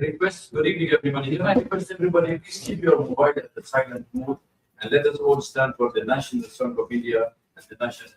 request, good evening everybody. I request everybody, please keep your mobile at the silent mode and let us all stand for the national song of India and the national.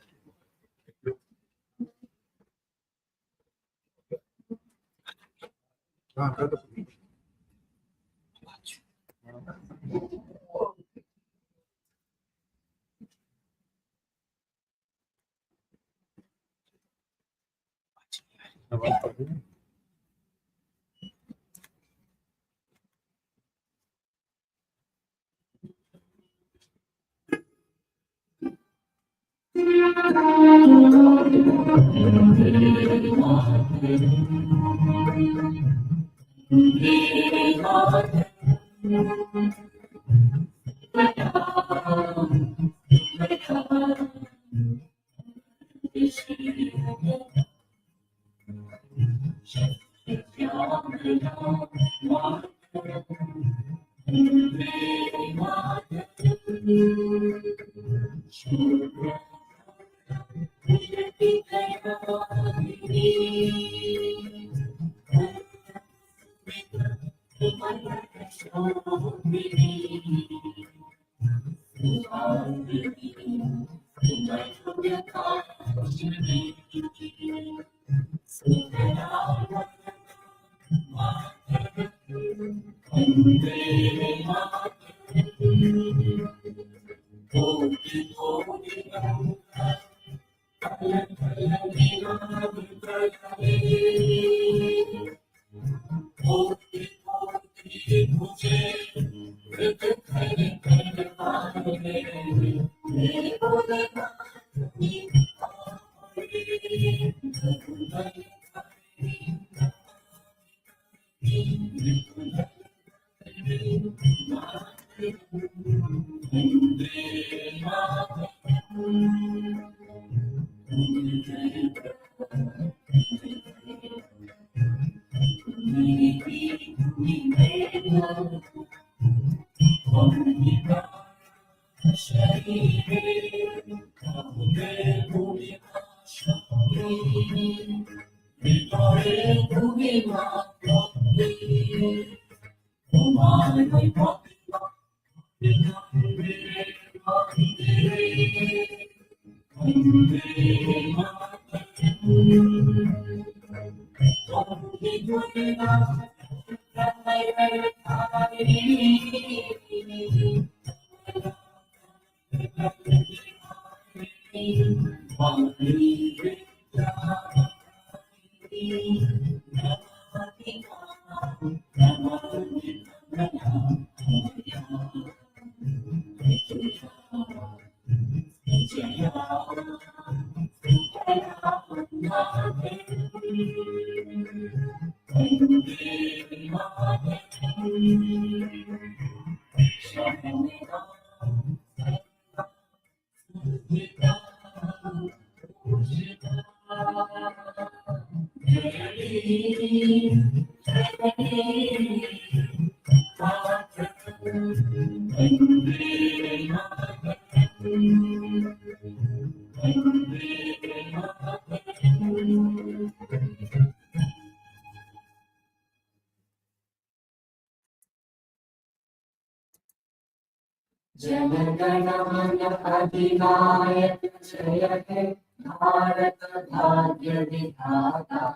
Jana Gana Mana अधिनायक जय हे भारत भाग्य विधाता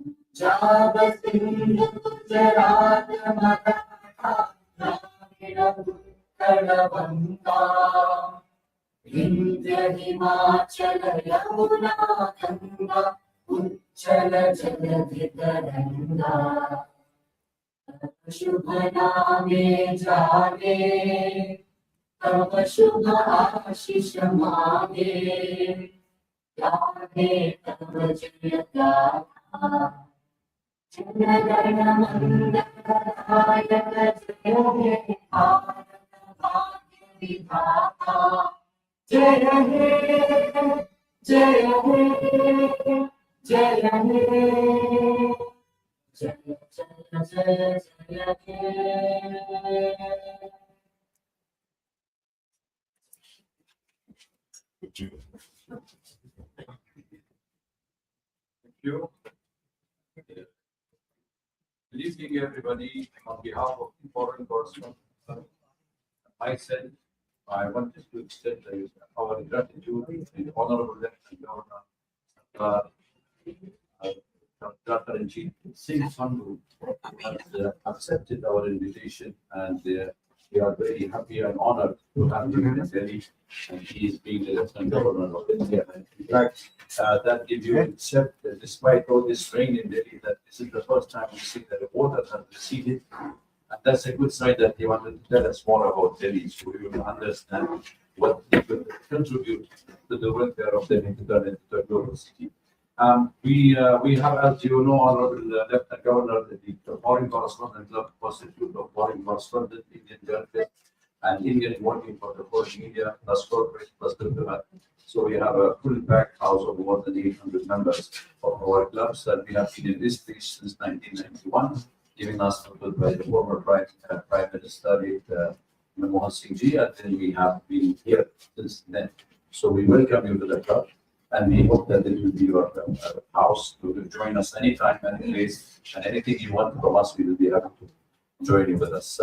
पंजाब सिंधु गुजरात मराठा द्राविड़ उत्कल बंगा विंध्य हिमाचल यमुना गंगा उच्चल जलधि तरंगा शुभ नामे जागे तब शुभ आशीष मागे गाहे तब जय गाथा जनगण मंगलदायक जय हे भारत भाग्य विधाता जय हे जय हे जय हे जय जय जय जय हे You. Good evening, everybody. On behalf of the foreign correspondent, myself, I wanted to extend our gratitude to the Honorable Lieutenant Governor, Dr. Ranjit Singh Sandhu, has accepted our invitation, and we are very happy and honored to have him in Delhi, and he is being the Lieutenant Governor of India. And in fact, that gives you accept that despite all this rain in Delhi, that this is the first time we see that the water has receded. And that's a good sign that he wanted to tell us more about Delhi, so we will understand what he could contribute to the welfare of Delhi to turn into a global city. We have, as you know, Honorable Lieutenant Governor, the Foreign Correspondent Club, Constitute of Foreign Correspondent, Indian Journalist, and Indian working for the foreign media, plus corporate, plus diplomat. So we have a full packed house of more than 800 members of our clubs, and we have been in this place since 1991, giving us support by the former Prime Minister Manmohan Singh Ji, and then we have been here since then. So we welcome you to the club, and we hope that it will be your house to join us anytime, any place, and anything you want from us, we will be happy to join you with us.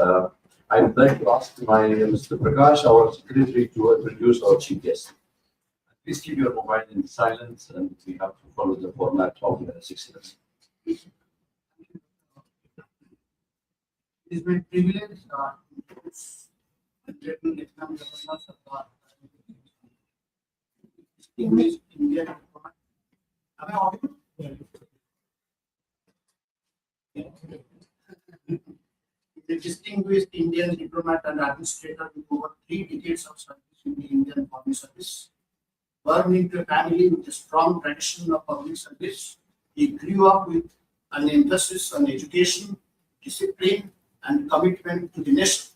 I would like to ask my Mr. Prakash, our secretary, to introduce our chief guest. Please keep your mobile in silence, and we have to follow the format of 6 minutes. It is my privilege English Indian. Am I audible? The distinguished Indian diplomat and administrator with over 3 decades of service in the Indian Foreign Service. Born into a family with a strong tradition of public service, he grew up with an emphasis on education, discipline, and commitment to the nation.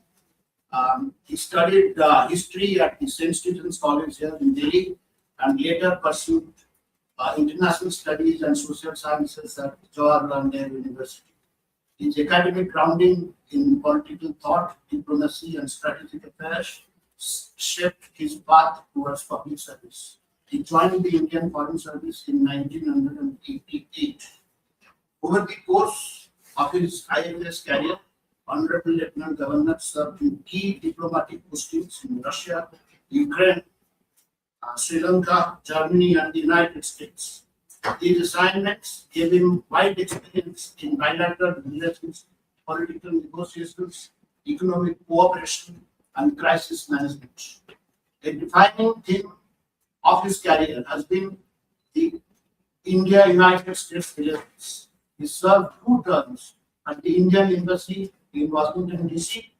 He studied history at the St. Stephen's College here in Delhi, and later pursued international studies and social sciences at Jawaharlal Nehru University. His academic grounding in political thought, diplomacy, and strategic affairs shaped his path towards public service. He joined the Indian Foreign Service in 1988. Over the course of his IFS career, Honorable Lieutenant Governor served in key diplomatic postings in Russia, Ukraine, Sri Lanka, Germany, and the United States. These assignments gave him wide experience in bilateral relations, political negotiations, economic cooperation, and crisis management. A defining theme of his career has been the India-United States relations. He served 2 terms at the Indian Embassy in Washington, D.C.,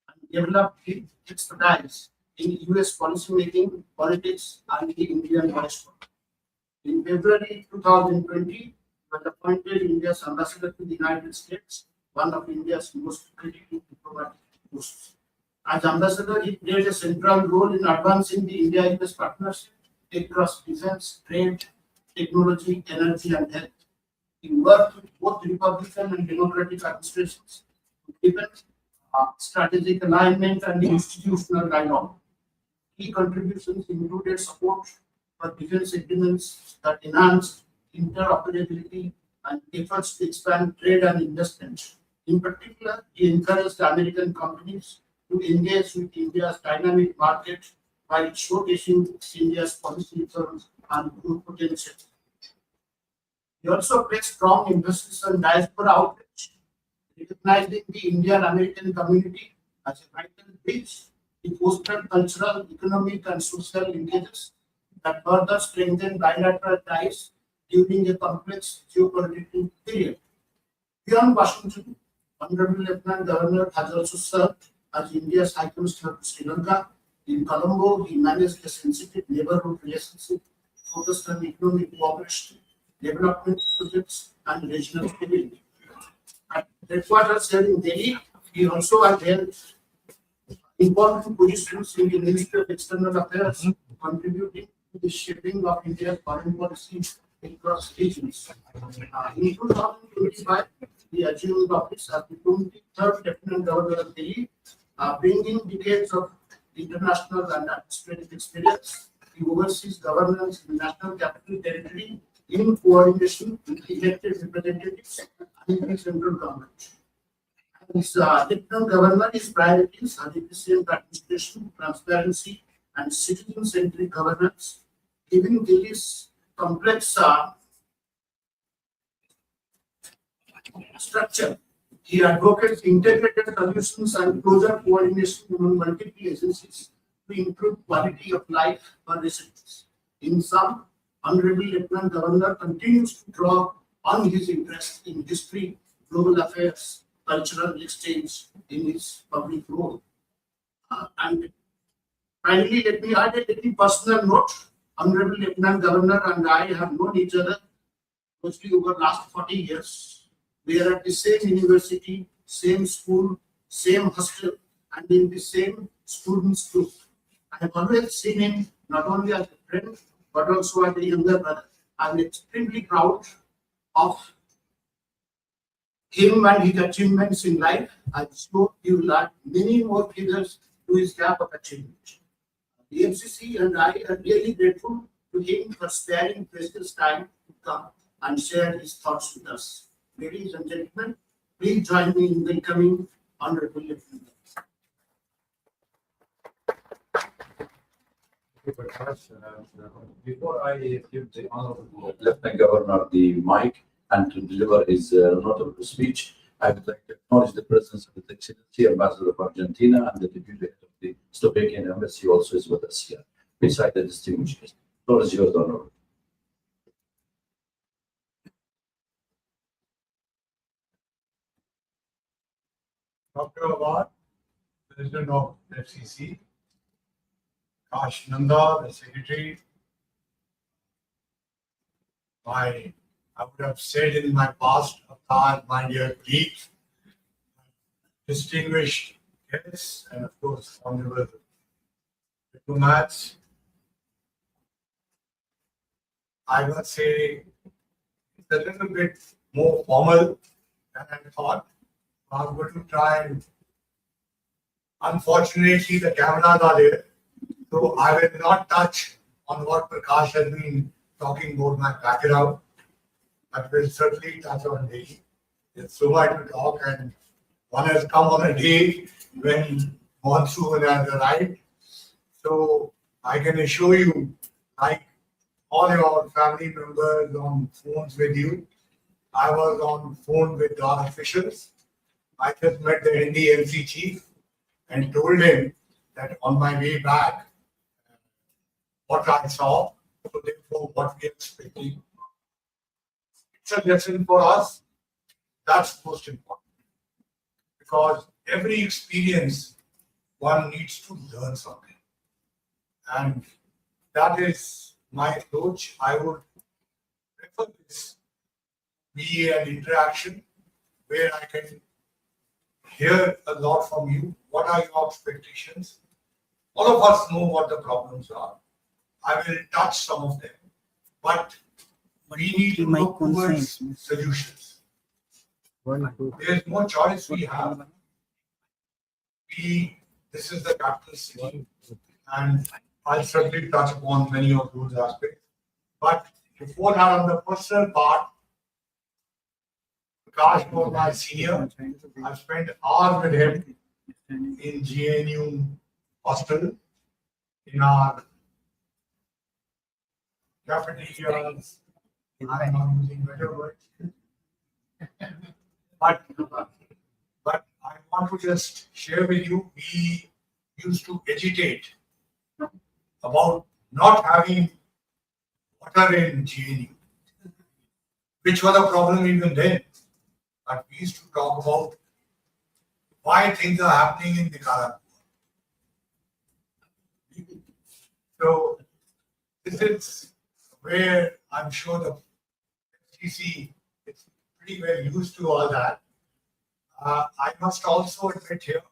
and developed his expertise in U.S. policymaking, politics, and the Indian diaspora. In February 2020, he was appointed India's ambassador to the United States, one of India's most critical diplomatic posts. As ambassador, he played a central role in advancing the India-US partnership across defense, trade, technology, energy, and health. He worked with both Republican and Democratic administrations to deepen strategic alignment and institutional dialogue. Key contributions included support for defense agreements that enhanced interoperability and efforts to expand trade and investment. In particular, he encouraged American companies to engage with India's dynamic market while showcasing India's policy reforms and growth potential. He also placed strong emphasis on diaspora outreach, recognizing the Indian-American community as a vital bridge. He fostered cultural, economic, and social linkages that further strengthened bilateral ties during a complex geopolitical period. Beyond Washington, Honorable Lieutenant Governor has also served as India's High Commissioner to Sri Lanka. In Colombo, he managed a sensitive neighborhood relationship focused on economic cooperation, development projects, and regional stability. At headquarters here in Delhi, he also had held important positions in the Ministry of External Affairs, contributing to the shaping of India's foreign policy across regions. In 2025, he assumed office as the 23rd Lieutenant Governor of Delhi, bringing decades of international and administrative experience. He oversees governance in the National Capital Territory in coordination with elected representatives and the central government. This Lieutenant Governor is priorities are efficient administration, transparency, and citizen-centric governance. Given Delhi's complex structure, he advocates integrated solutions and closer coordination among multiple agencies to improve quality of life for residents. In sum, Honorable Lieutenant Governor continues to draw on his interest in history, global affairs, cultural exchange in his public role. And finally, let me add a little personal note. Honorable Lieutenant Governor and I have known each other mostly over last 40 years. We are at the same university, same school, same hostel, and in the same students group. I have always seen him not only as a friend, but also as a younger brother. I am extremely proud of him and his achievements in life. I am sure he will add many more figures to his gap of achievement. The MCC and I are really grateful to him for sparing precious time to come and share his thoughts with us. Ladies and gentlemen, please join me in welcoming Honorable Lieutenant. Before I give the Honorable Lieutenant Governor the mic and to deliver his notable speech, I would like to acknowledge the presence of His Excellency Ambassador of Argentina and the Deputy Head of the Slovakian Embassy also is with us here, beside the distinguished guest. The floor is yours, Honorable. Dr. Awad, President of FCC, Kash Nanda, the Secretary. I would have said in my past, Avatar, my dear colleagues, distinguished guests, and of course, honorable diplomats. I must say it's a little bit more formal than I thought. I'm going to try and unfortunately the cameras are there, so I will not touch on what Prakash has been talking about my background, but will certainly touch on Delhi. There's so much to talk, and one has come on a day when monsoon has arrived. So I can assure you, like all your family members on phones with you, I was on phone with our officials. I just met the NDMC chief and told him that on my way back, what I saw, so therefore what we are expecting. It's a lesson for us. That's most important. Because every experience, one needs to learn something. And that is my approach. I would prefer this be an interaction where I can hear a lot from you. What are your expectations? All of us know what the problems are. I will touch some of them, but we need to look towards solutions. There's no choice we have. This is the capital city, and I'll certainly touch upon many of those aspects. But before that, on the personal part, Prakash was my senior. I've spent hours with him in GNU hostel, in our cafeteria. I'm not using better words. But I want to just share with you, we used to agitate about not having water in GNU, which was a problem even then. But we used to talk about why things are happening in Nicaragua. So this is where I'm sure the FCC is pretty well used to all that. I must also admit here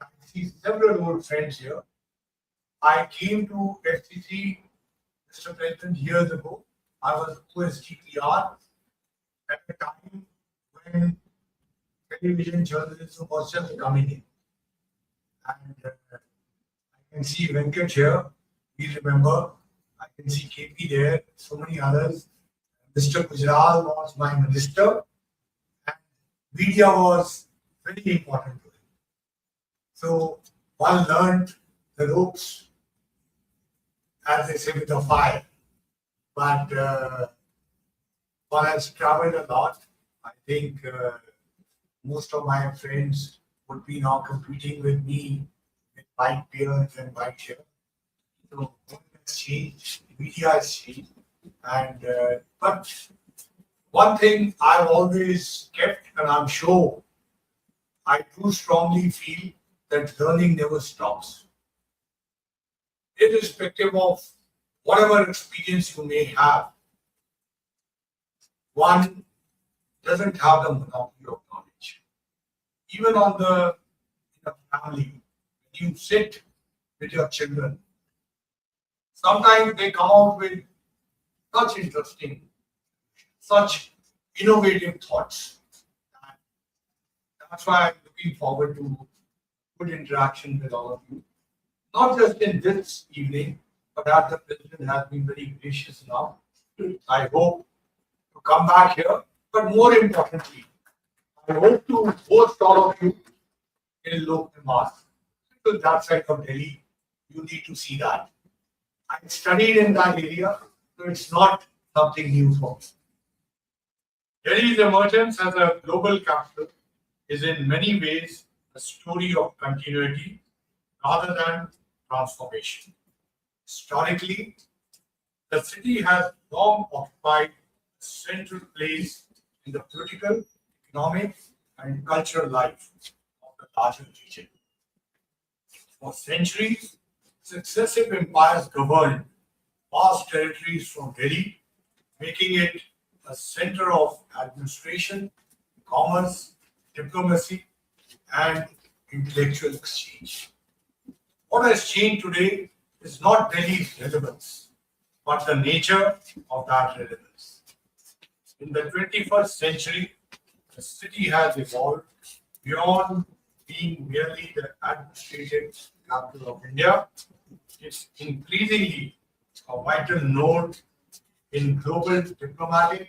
that I see several old friends here. I came to FCC, Mr. President, years ago. I was OSTPR at the time when television journalism was just coming in. And I can see Venkat here. We remember. I can see KP there, so many others. Mr. Gujral was my minister. And media was very important to him. So one learned the ropes, as they say, with the fire. But one has traveled a lot. I think most of my friends would be now competing with me with white beards and white hair. So what has changed, media has changed. And but one thing I've always kept, and I'm sure I do strongly feel that learning never stops. Irrespective of whatever experience you may have, one doesn't have the monopoly of knowledge. Even in a family, when you sit with your children, sometimes they come out with such interesting, such innovative thoughts. And that's why I'm looking forward to good interaction with all of you. Not just in this evening, but as the president has been very gracious now. I hope to come back here, but more importantly, I hope to host all of you in Lok Niwas. To that side of Delhi, you need to see that. I studied in that area, so it's not something new for me. Delhi's emergence as a global capital is in many ways a story of continuity rather than transformation. Historically, the city has long occupied a central place in the political, economic, and cultural life of the larger region. For centuries, successive empires governed vast territories from Delhi, making it a center of administration, commerce, diplomacy, and intellectual exchange. What has changed today is not Delhi's relevance, but the nature of that relevance. In the 21st century, the city has evolved beyond being merely the administrative capital of India. It's increasingly a vital node in global diplomatic,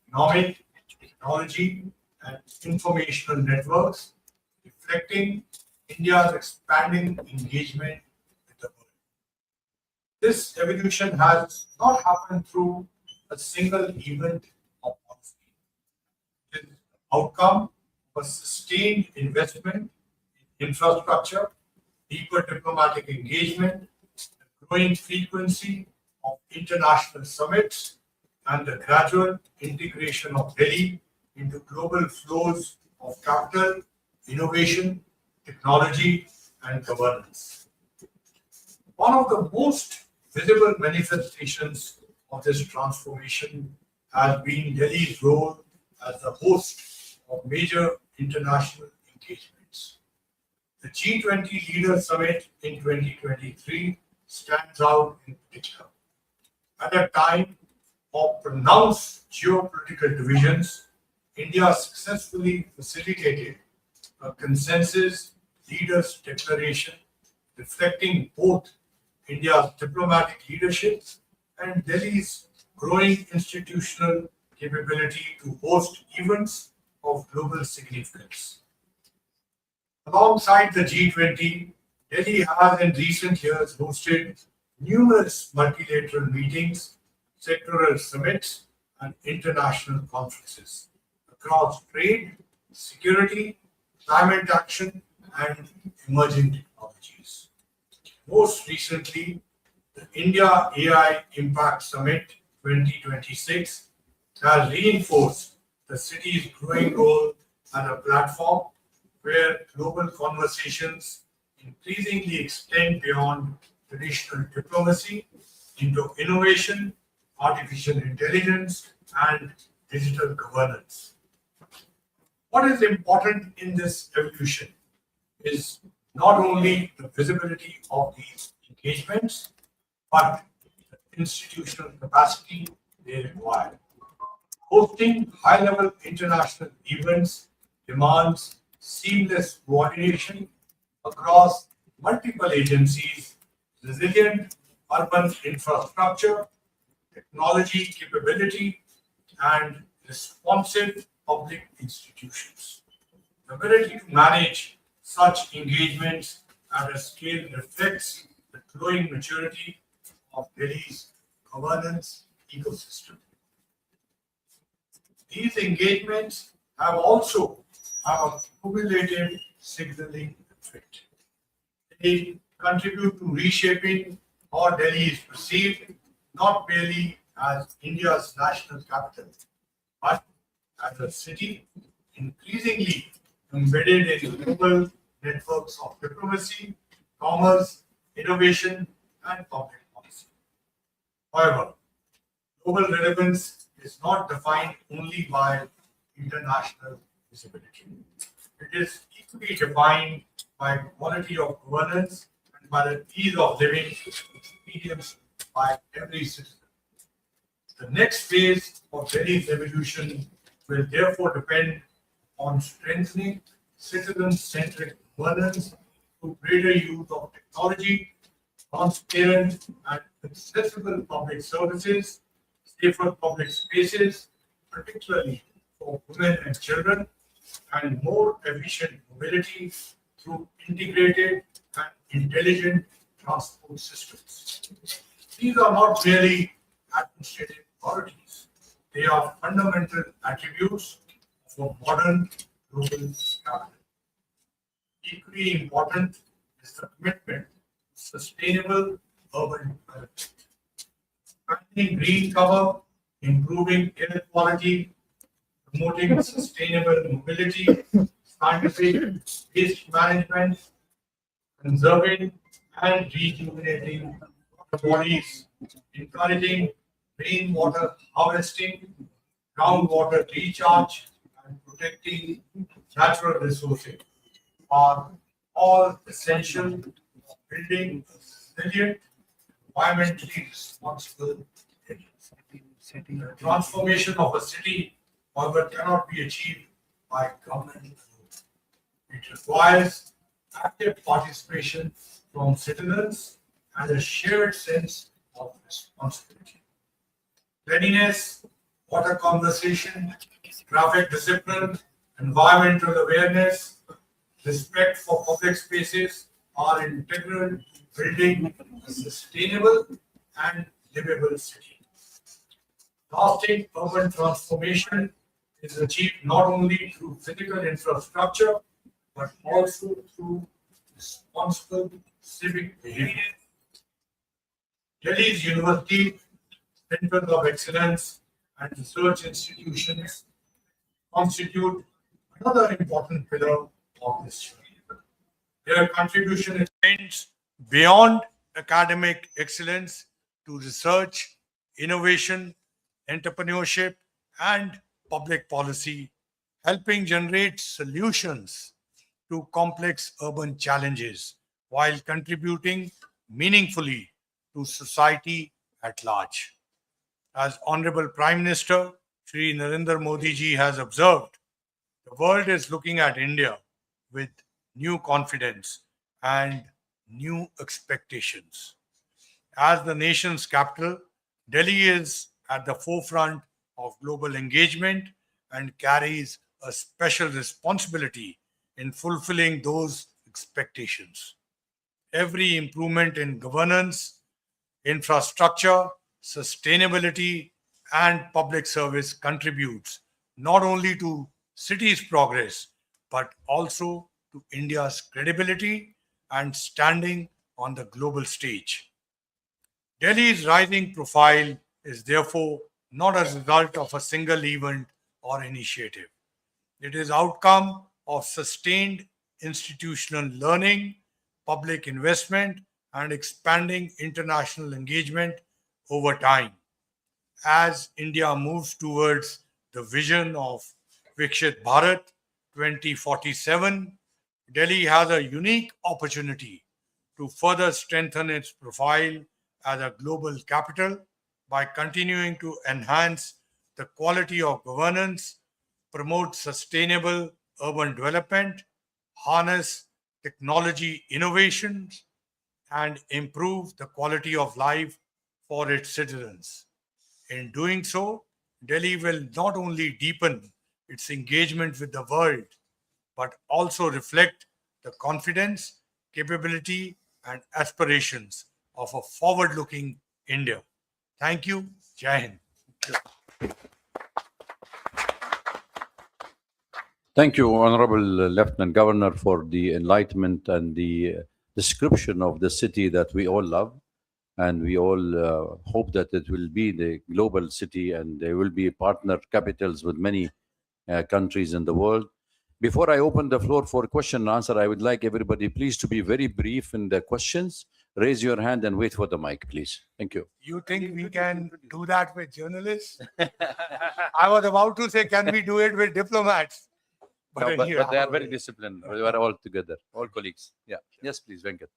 economic, technology, and informational networks, reflecting India's expanding engagement with the world. This evolution has not happened through a single event or policy. It is the outcome of a sustained investment in infrastructure, deeper diplomatic engagement, the growing frequency of international summits, and the gradual integration of Delhi into global flows of capital, innovation, technology, and governance. One of the most visible manifestations of this transformation has been Delhi's role as the host of major international engagements. The G20 Leaders Summit in 2023 stands out in particular. At a time of pronounced geopolitical divisions, India successfully facilitated a consensus leaders' declaration reflecting both India's diplomatic leadership and Delhi's growing institutional capability to host events of global significance. Alongside the G20, Delhi has in recent years hosted numerous multilateral meetings, sectoral summits, and international conferences across trade, security, climate action, and emerging technologies. Most recently, the India AI Impact Summit 2026 has reinforced the city's growing role as a platform where global conversations increasingly extend beyond traditional diplomacy into innovation, artificial intelligence, and digital governance. What is important in this evolution is not only the visibility of these engagements, but the institutional capacity they require. Hosting high-level international events demands seamless coordination across multiple agencies, resilient urban infrastructure, technology capability, and responsive public institutions. The ability to manage such engagements at a scale reflects the growing maturity of Delhi's governance ecosystem. These engagements have also have a cumulative signaling effect. They contribute to reshaping how Delhi is perceived, not merely as India's national capital, but as a city increasingly embedded in global networks of diplomacy, commerce, innovation, and public policy. However, global relevance is not defined only by international visibility. It is equally defined by quality of governance and by the ease of living experienced by every citizen. The next phase of Delhi's evolution will therefore depend on strengthening citizen-centric governance through greater use of technology, transparent and accessible public services, safer public spaces, particularly for women and children, and more efficient mobility through integrated and intelligent transport systems. These are not merely administrative authorities. They are fundamental attributes of a modern global capital. Equally important is the commitment to sustainable urban development. Expanding green cover, improving air quality, promoting sustainable mobility, scientific waste management, conserving and rejuvenating water bodies, encouraging rainwater harvesting, groundwater recharge, and protecting natural resources are all essential for building a resilient, environmentally responsible city. The transformation of a city, however, cannot be achieved by government alone. It requires active participation from citizens and a shared sense of responsibility. Cleanliness, water conservation, traffic discipline, environmental awareness, respect for public spaces are integral to building a sustainable and livable city. Lasting urban transformation is achieved not only through physical infrastructure, but also through responsible civic behavior. Delhi's university, centers of excellence, and research institutions constitute another important pillar of this journey. Their contribution extends beyond academic excellence to research, innovation, entrepreneurship, and public policy, helping generate solutions to complex urban challenges while contributing meaningfully to society at large. As Honorable Prime Minister Shri Narendra Modi ji has observed, the world is looking at India with new confidence and new expectations. As the nation's capital, Delhi is at the forefront of global engagement and carries a special responsibility in fulfilling those expectations. Every improvement in governance, infrastructure, sustainability, and public service contributes not only to city's progress, but also to India's credibility and standing on the global stage. Delhi's rising profile is therefore not a result of a single event or initiative. It is outcome of sustained institutional learning, public investment, and expanding international engagement over time. As India moves towards the vision of Viksit Bharat 2047, Delhi has a unique opportunity to further strengthen its profile as a global capital by continuing to enhance the quality of governance, promote sustainable urban development, harness technology innovations, and improve the quality of life for its citizens. In doing so, Delhi will not only deepen its engagement with the world, but also reflect the confidence, capability, and aspirations of a forward-looking India. Thank you. Jai Hind. Thank you, Honorable Lieutenant Governor, for the enlightenment and the description of the city that we all love. And we all hope that it will be the global city and there will be partner capitals with many countries in the world. Before I open the floor for question and answer, I would like everybody please to be very brief in the questions. Raise your hand and wait for the mic, please. Thank you. You think we can do that with journalists? I was about to say, can we do it with diplomats? No, But but they are very disciplined. We are all together, all colleagues. Yeah. Yes, please, Venkat.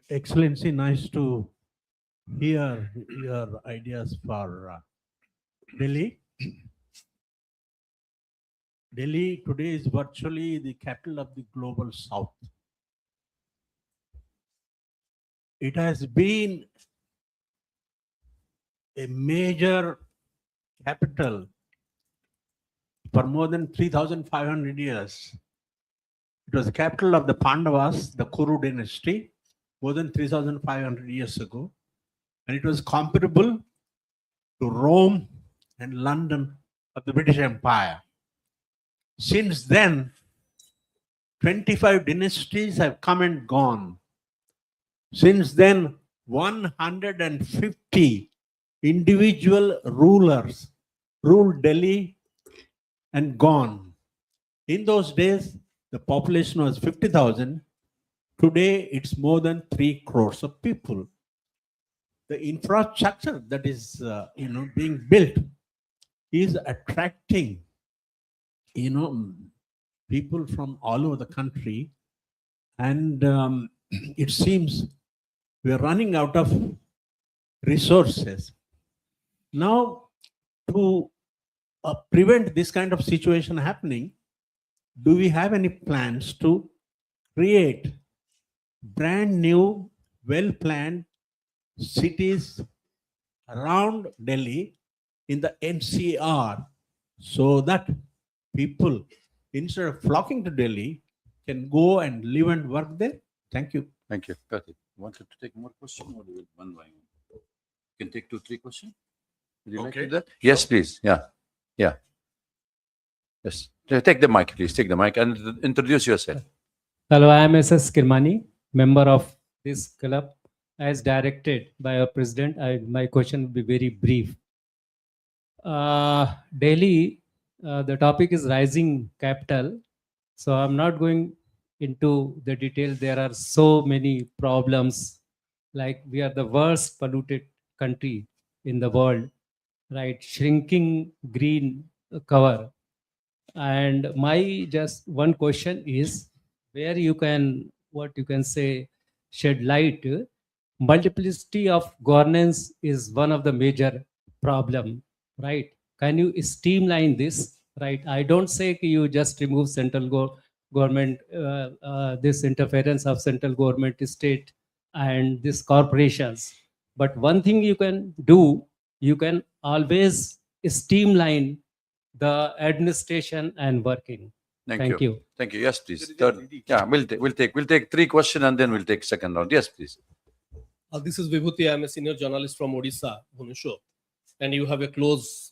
Excellency, nice to hear your ideas for Delhi. Delhi today is virtually the capital of the global south. It has been a major capital for more than 3,500 years. It was the capital of the Pandavas, the Kuru dynasty, more than 3,500 years ago. And it was comparable to Rome and London of the British Empire. Since then, 25 dynasties have come and gone. Since then, 150 individual rulers ruled Delhi and gone. In those days, the population was 50,000. Today, it's more than 3 crores of people. The infrastructure that is, being built is attracting, people from all over the country. And it seems we are running out of resources. Now, to prevent this kind of situation happening, do we have any plans to create brand new, well-planned cities around Delhi in the NCR so that people, instead of flocking to Delhi, can go and live and work there? Thank you. Thank you. Karthik, wanted to take more questions or will one by one? You can take 2-3 questions. Would you like to do that? Yes, please. Yeah. Yeah. Yes. Take the mic, please. Take the mic and introduce yourself. Hello, I am SS Kirmani, member of this club. As directed by our president, my question will be very brief. Delhi, the topic is rising capital. So I'm not going into the detail. There are so many problems. Like we are the worst polluted country in the world, right? Shrinking green cover. And my just one question is where you can, what you can say, shed light. Multiplicity of governance is one of the major problem, right? Can you streamline this, right? I don't say you just remove central government, this interference of central government, state, and these corporations. But one thing you can do, you can always streamline the administration and working. Thank you. Thank you. Yes, please. Third. Yeah, we'll take 3 questions and then we'll take second round. Yes, please. This is Vibhuti. I'm a senior journalist from Odisha, Bhubaneswar, and you have a close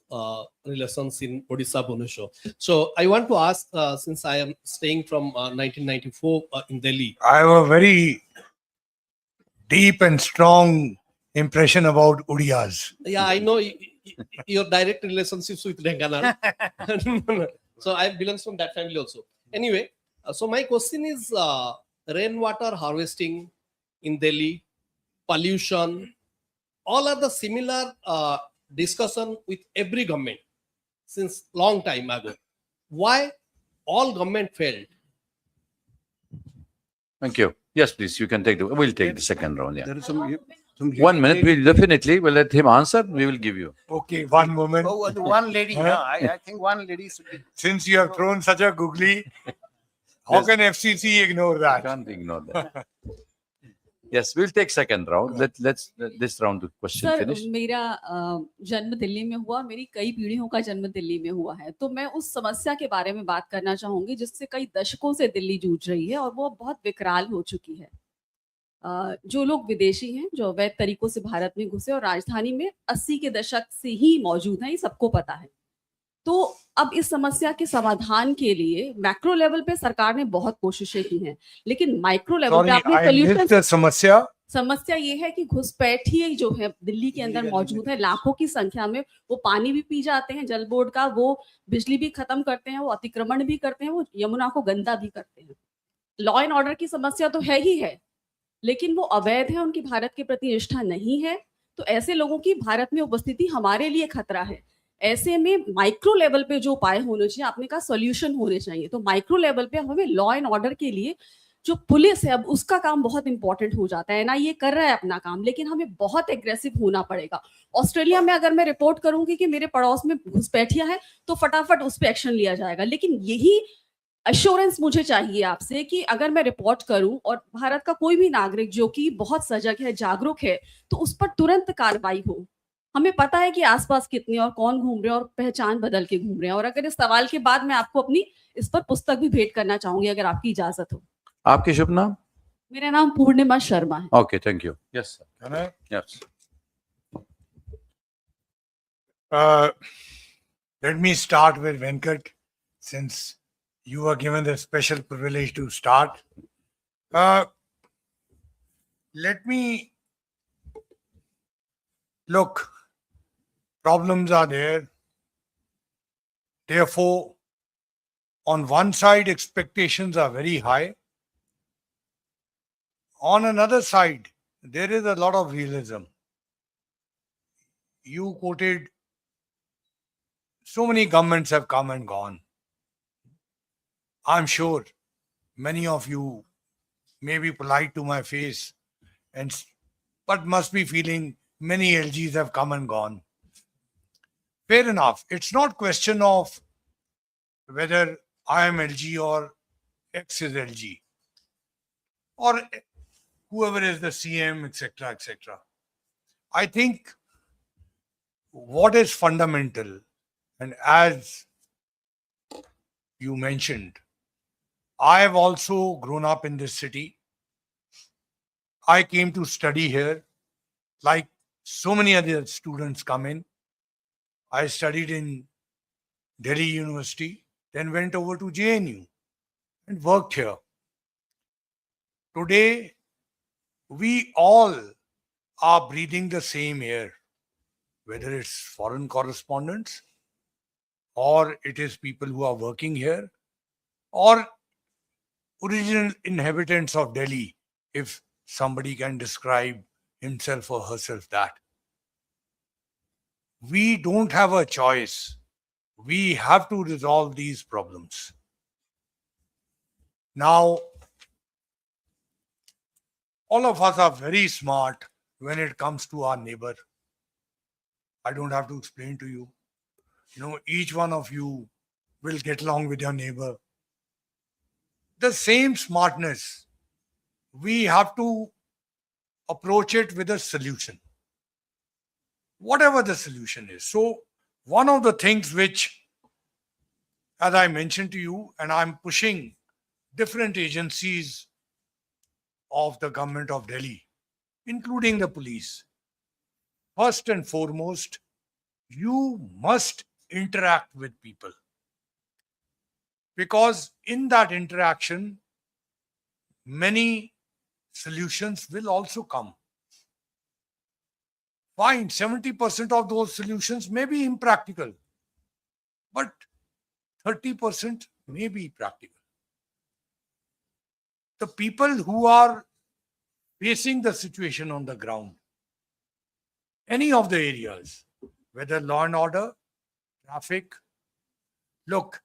relations in Odisha, Bhubaneswar. So I want to ask, since I am staying from 1994 in Delhi. I have a very deep and strong impression about Odiyas. Yeah, I know your direct relationships with Dhengana. So I belong from that family also. Anyway, so my question is rainwater harvesting in Delhi, pollution, all are the similar discussion with every government since long time ago. Why all government failed? Thank you. Yes, please. You can take we'll take the second round. Yeah. There is some 1 minute. We'll let him answer. We will give you. Okay, one moment. Oh, one lady. Huh? No, I think one lady should be. Since you have thrown such a googly, how can FCC ignore I that? can't ignore that. Yes, we'll take second round. Let's this round the question sir finish. मेरा जन्म दिल्ली में हुआ, मेरी कई पीढ़ियों का जन्म दिल्ली में हुआ है, तो मैं उस समस्या के बारे में बात करना चाहूंगी जिससे कई दशकों से दिल्ली जूझ रही है और वो बहुत विकराल हो चुकी है। जो लोग विदेशी हैं, जो अवैध तरीकों से भारत में घुसे और राजधानी में 80 के दशक से ही मौजूद हैं, ये सबको पता है। तो अब इस समस्या के समाधान के लिए मैक्रो लेवल पे सरकार ने बहुत कोशिशें की हैं, लेकिन माइक्रो लेवल पे Sorry, आपने I missed सोल्यूशन the समस्या. समस्या ये है कि घुसपैठिए जो है दिल्ली के अंदर मौजूद है लाखों की संख्या में, वो पानी भी पी जाते हैं जल बोर्ड का, वो बिजली भी खत्म करते हैं, वो अतिक्रमण भी करते हैं, वो यमुना को गंदा भी करते हैं। लॉ एंड ऑर्डर की समस्या तो है ही है, लेकिन वो अवैध है, उनकी भारत के प्रति निष्ठा नहीं है, तो ऐसे लोगों की भारत में उपस्थिति हमारे लिए खतरा है। ऐसे में माइक्रो लेवल पे जो उपाय होने चाहिए, आपने कहा सॉल्यूशन होने चाहिए, तो माइक्रो लेवल पे हमें लॉ एंड ऑर्डर के लिए जो पुलिस है अब उसका काम बहुत इंपॉर्टेंट हो जाता है ना, ये कर रहा है अपना काम, लेकिन हमें बहुत एग्रेसिव होना पड़ेगा। ऑस्ट्रेलिया में अगर मैं रिपोर्ट करूंगी कि मेरे पड़ोस में घुसपैठिया है तो फटाफट उस पर एक्शन लिया जाएगा, लेकिन यही अश्योरेंस मुझे चाहिए आपसे कि अगर मैं रिपोर्ट करूं और भारत का कोई भी नागरिक जो कि बहुत सजग है, जागरूक है, तो उस पर तुरंत कार्रवाई हो। हमें पता है कि आसपास कितने और कौन घूम रहे हैं और पहचान बदल के घूम रहे हैं। और अगर इस सवाल के बाद मैं आपको अपनी इस पर पुस्तक भी भेंट करना चाहूंगी अगर आपकी इजाजत हो। आपके शुभ नाम? मेरा नाम पूर्णिमा शर्मा है। Okay, thank you. Yes, sir. Can I? Yes. Let me start with Venkat, since you were given the special privilege to start. Let me look. Problems are there. Therefore, on one side, expectations are very high. On another side, there is a lot of realism. You quoted so many governments have come and gone. I'm sure many of you may be polite to my face, but must be feeling many LGs have come and gone. Fair enough. It's not question of whether I am LG or X is LG or whoever is the CM, etc., etc. I think what is fundamental, and as you mentioned, I have also grown up in this city. I came to study here, like so many other students come in. I studied in Delhi University, then went over to JNU and worked here. Today, we all are breathing the same air, whether it's foreign correspondents or it is people who are working here or original inhabitants of Delhi, if somebody can describe himself or herself that. We don't have a choice. We have to resolve these problems. Now, all of us are very smart when it comes to our neighbor. I don't have to explain to you. Each one of you will get along with your neighbor. The same smartness, we have to approach it with a solution, whatever the solution is. So, one of the things which, as I mentioned to you, and I'm pushing different agencies of the government of Delhi, including the police, first and foremost, you must interact with people. Because in that interaction, many solutions will also come. Fine, 70% of those solutions may be impractical, but 30% may be practical. The people who are facing the situation on the ground, any of the areas, whether law and order, traffic, look,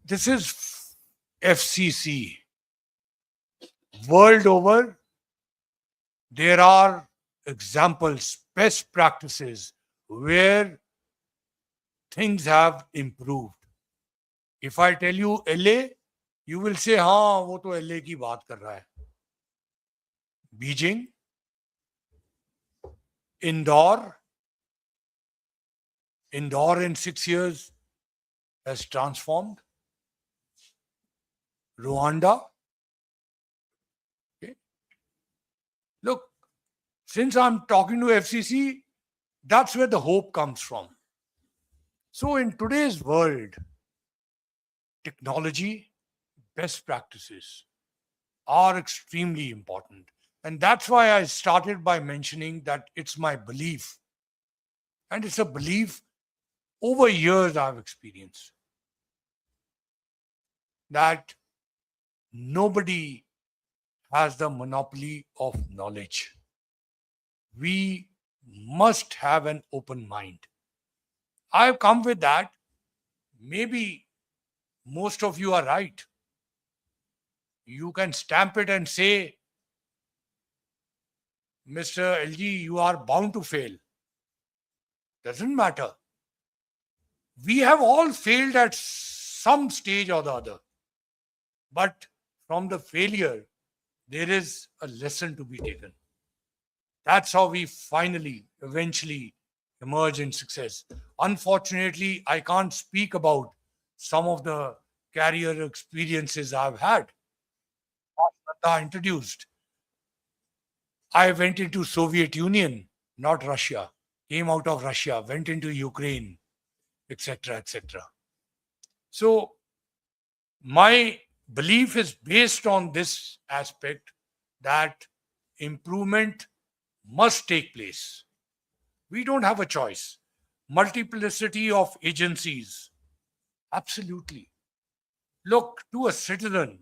this is FCC. World over, there are examples, best practices where things have improved. If I tell you LA, You will say, हाँ वो तो LA की बात कर रहा है. Beijing, Indore in 6 years has transformed. Rwanda. Okay. Look, since I'm talking to FCC, that's where the hope comes from. So in today's world, technology, best practices are extremely important. And that's why I started by mentioning that it's my belief. And it's a belief over years I've experienced that nobody has the monopoly of knowledge. We must have an open mind. I've come with that. Maybe most of you are right. You can stamp it and say, Mr. LG, you are bound to fail. Doesn't matter. We have all failed at some stage or the other. But from the failure, there is a lesson to be taken. That's how we finally, eventually emerge in success. Unfortunately, I can't speak about some of the career experiences I've had. Shraddha introduced. I went into Soviet Union, not Russia. Came out of Russia, went into Ukraine, etc., etc. So my belief is based on this aspect that improvement must take place. We don't have a choice. Multiplicity of agencies. Absolutely. Look, to a citizen,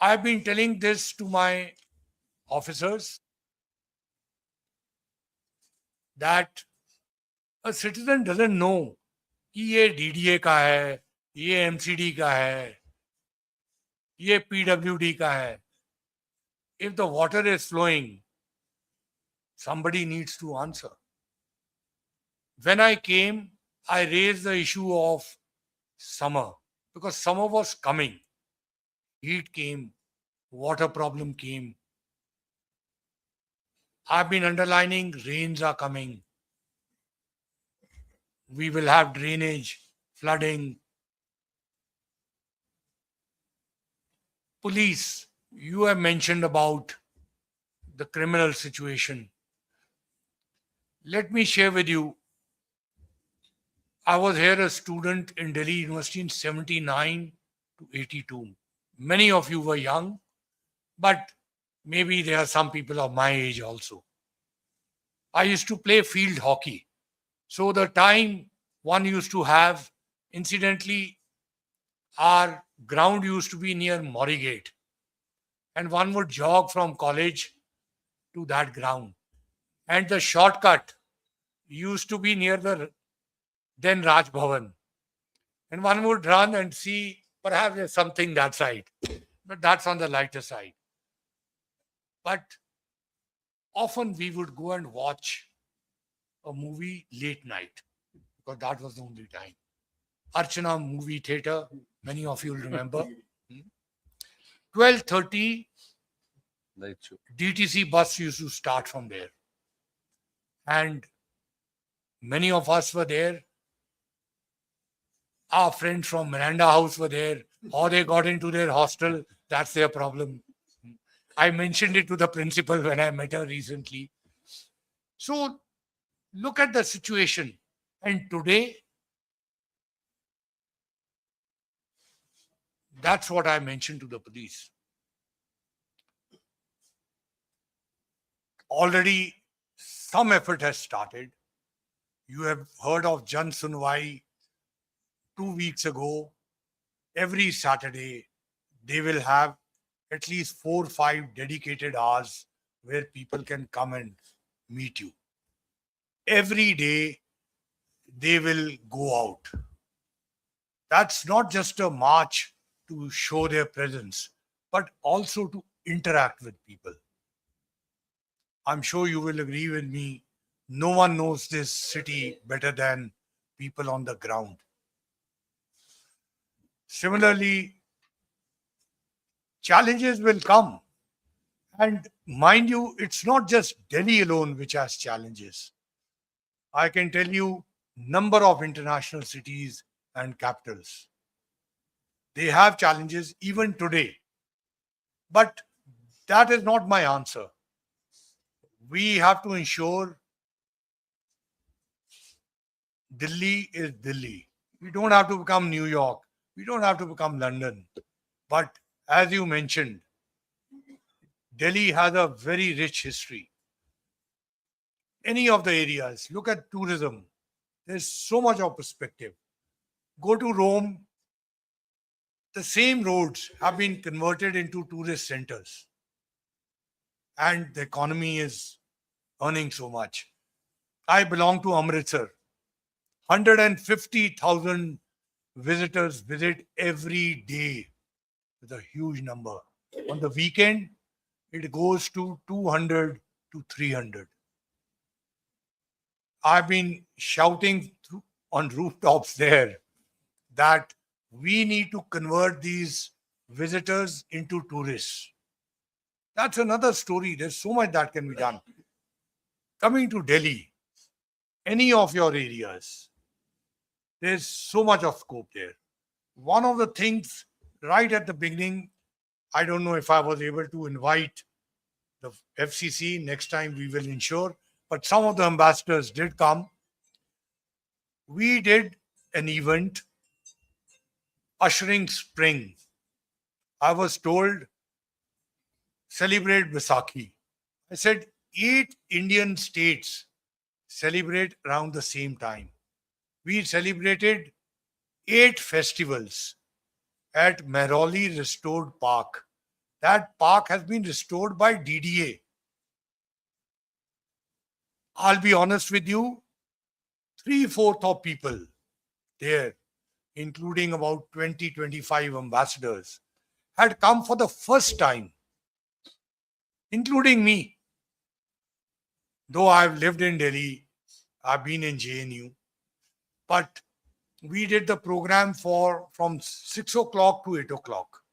I've been telling this to my officers that a citizen doesn't know कि ये DDA का है, ये MCD का है, ये PWD का है. If the water is flowing, somebody needs to answer. When I came, I raised the issue of summer because summer was coming. Heat came, water problem came. I've been underlining rains are coming. We will have drainage, flooding. Police, you have mentioned about the criminal situation. Let me share with you. I was here a student in Delhi University in 79 to 82. Many of you were young, but maybe there are some people of my age also. I used to play field hockey. So the time one used to have, incidentally, our ground used to be near Morigate. And one would jog from college to that ground. And the shortcut used to be near the then Raj Bhavan. And one would run and see perhaps there's something that side. But that's on the lighter side. But often we would go and watch a movie late night because that was the only time. Archana movie theater, many of you will remember. 12:30 Right, sure. DTC bus used to start from there. And many of us were there. Our friends from Miranda House were there. Or they got into their hostel. That's their problem. I mentioned it to the principal when I met her recently. So look at the situation. And today, that's what I mentioned to the police. Already some effort has started. You have heard of Jan Sunwai 2 weeks ago. Every Saturday, they will have at least 4 or 5 dedicated hours where people can come and meet you. Every day, they will go out. That's not just a march to show their presence, but also to interact with people. I'm sure you will agree with me. No one knows this city better than people on the ground. Similarly, challenges will come. And mind you, it's not just Delhi alone which has challenges. I can tell you number of international cities and capitals. They have challenges even today. But that is not my answer. We have to ensure Delhi is Delhi. We don't have to become New York. We don't have to become London. But as you mentioned, Delhi has a very rich history. Any of the areas, look at tourism. There's so much of perspective. Go to Rome, the same roads have been converted into tourist centers. And the economy is earning so much. I belong to Amritsar. 150,000 visitors visit every day. It's a huge number. On the weekend, it goes to 200 to 300. I've been shouting on rooftops there that we need to convert these visitors into tourists. That's another story. There's so much that can be done. Coming to Delhi, any of your areas, there's so much of scope there. One of the things right at the beginning, I don't know if I was able to invite the FCC. Next time we will ensure, but some of the ambassadors did come. We did an event ushering spring. I was told, celebrate Vaisakhi. I said, 8 Indian states celebrate around the same time. We celebrated 8 festivals at Mehrauli Restored Park. That park has been restored by DDA. I'll be honest with you, 3/4 of people there, including about 20-25 ambassadors, had come for the first time, including me. Though I've lived in Delhi, I've been in JNU, but we did the program from 6 o'clock to 8 o'clock.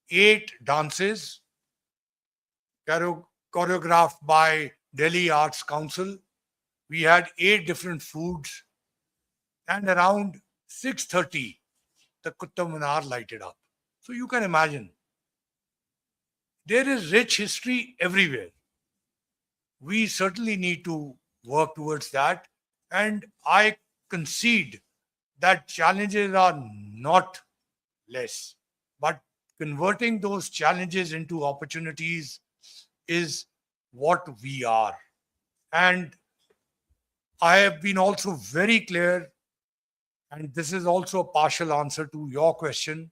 8 dances choreographed by Delhi Arts Council. We had 8 different foods, and around 6:30, the Qutub Minar lighted up. So you can imagine, there is rich history everywhere. We certainly need to work towards that. And I concede that challenges are not less, but converting those challenges into opportunities is what we are. And I have been also very clear, and this is also a partial answer to your question,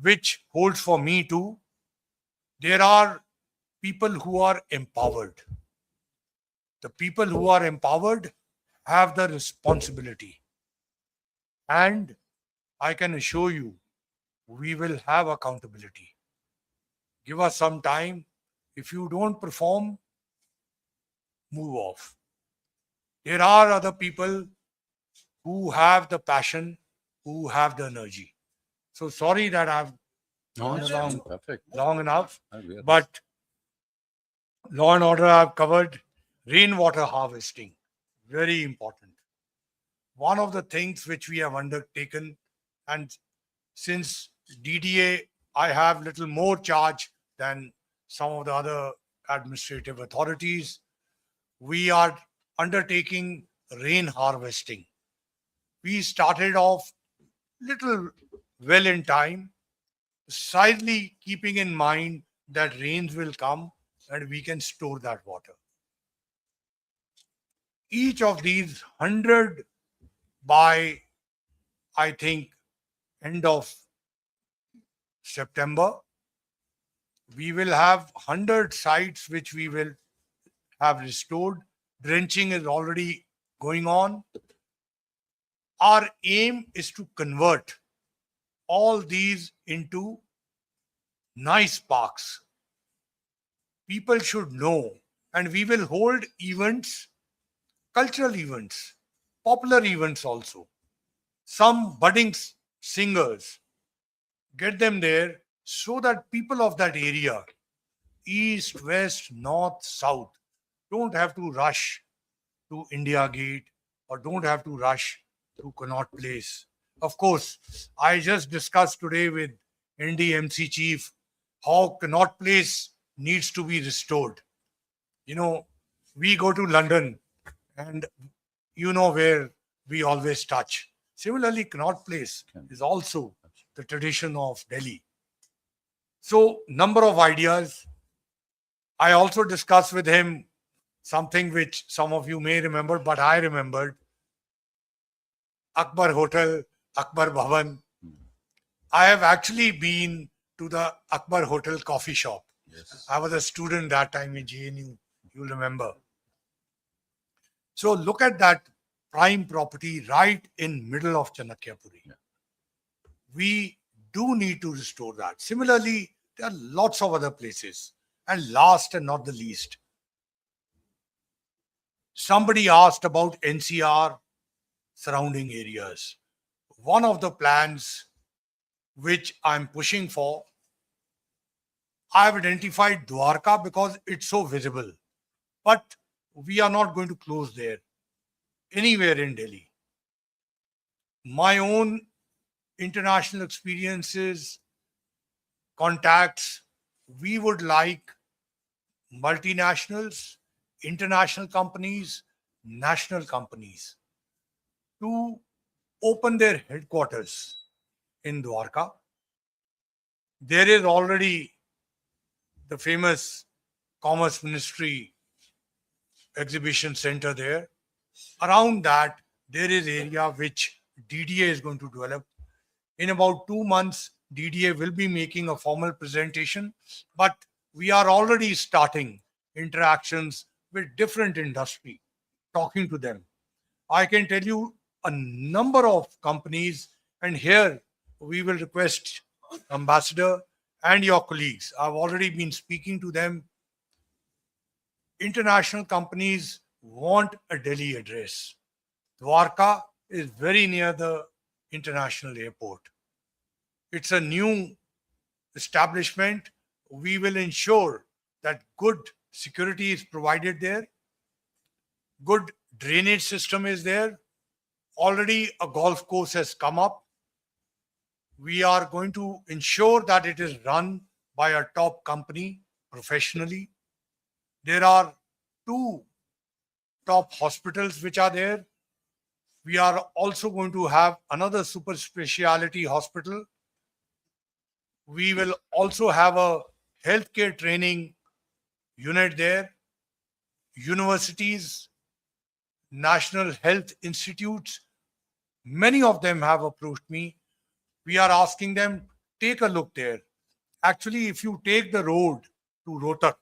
which holds for me too. There are people who are empowered. The people who are empowered have the responsibility. And I can assure you, we will have accountability. Give us some time. If you don't perform, move off. There are other people who have the passion, who have the energy. So sorry that I've gone along Perfect. long enough, Yeah. but law and order I've covered. Rainwater harvesting, very important. One of the things which we have undertaken, and since DDA, I have little more charge than some of the other administrative authorities. We are undertaking rain harvesting. We started off little well in time, precisely keeping in mind that rains will come and we can store that water. Each of these 100 by, I think, end of September, we will have 100 sites which we will have restored. Drenching is already going on. Our aim is to convert all these into nice parks. People should know, and we will hold events, cultural events, popular events also. Some budding singers, get them there so that people of that area, east, west, north, south, don't have to rush to India Gate or don't have to rush to Connaught Place. Of course, I just discussed today with NDMC chief how Connaught Place needs to be restored. You know, we go to London and you know where we always touch. Similarly, Connaught Place is also the tradition of Delhi. So, number of ideas. I also discussed with him something which some of you may remember, but I remembered. Akbar Hotel, Akbar Bhavan. I have actually been to the Akbar Hotel coffee shop. Yes. I was a student that time in GNU, you'll remember. So look at that prime property right in middle of Chanakyapuri. Yeah. We do need to restore that. Similarly, there are lots of other places. And last and not the least, somebody asked about NCR surrounding areas. One of the plans which I'm pushing for, I've identified Dwarka because it's so visible. But we are not going to close there, anywhere in Delhi. My own international experiences, contacts, we would like multinationals, international companies, national companies to open their headquarters in Dwarka. There is already the famous Commerce Ministry exhibition center there. Around that, there is area which DDA is going to develop. In about 2 months, DDA will be making a formal presentation, but we are already starting interactions with different industry, talking to them. I can tell you a number of companies, and here we will request Ambassador and your colleagues. I've already been speaking to them. International companies want a Delhi address. Dwarka is very near the international airport. It's a new establishment. We will ensure that good security is provided there. Good drainage system is there. Already a golf course has come up. We are going to ensure that it is run by a top company professionally. There are 2 top hospitals which are there. We are also going to have another super speciality hospital. We will also have a healthcare training unit there. Universities, national health institutes, many of them have approached me. We are asking them, take a look there. Actually, if you take the road to Rohtak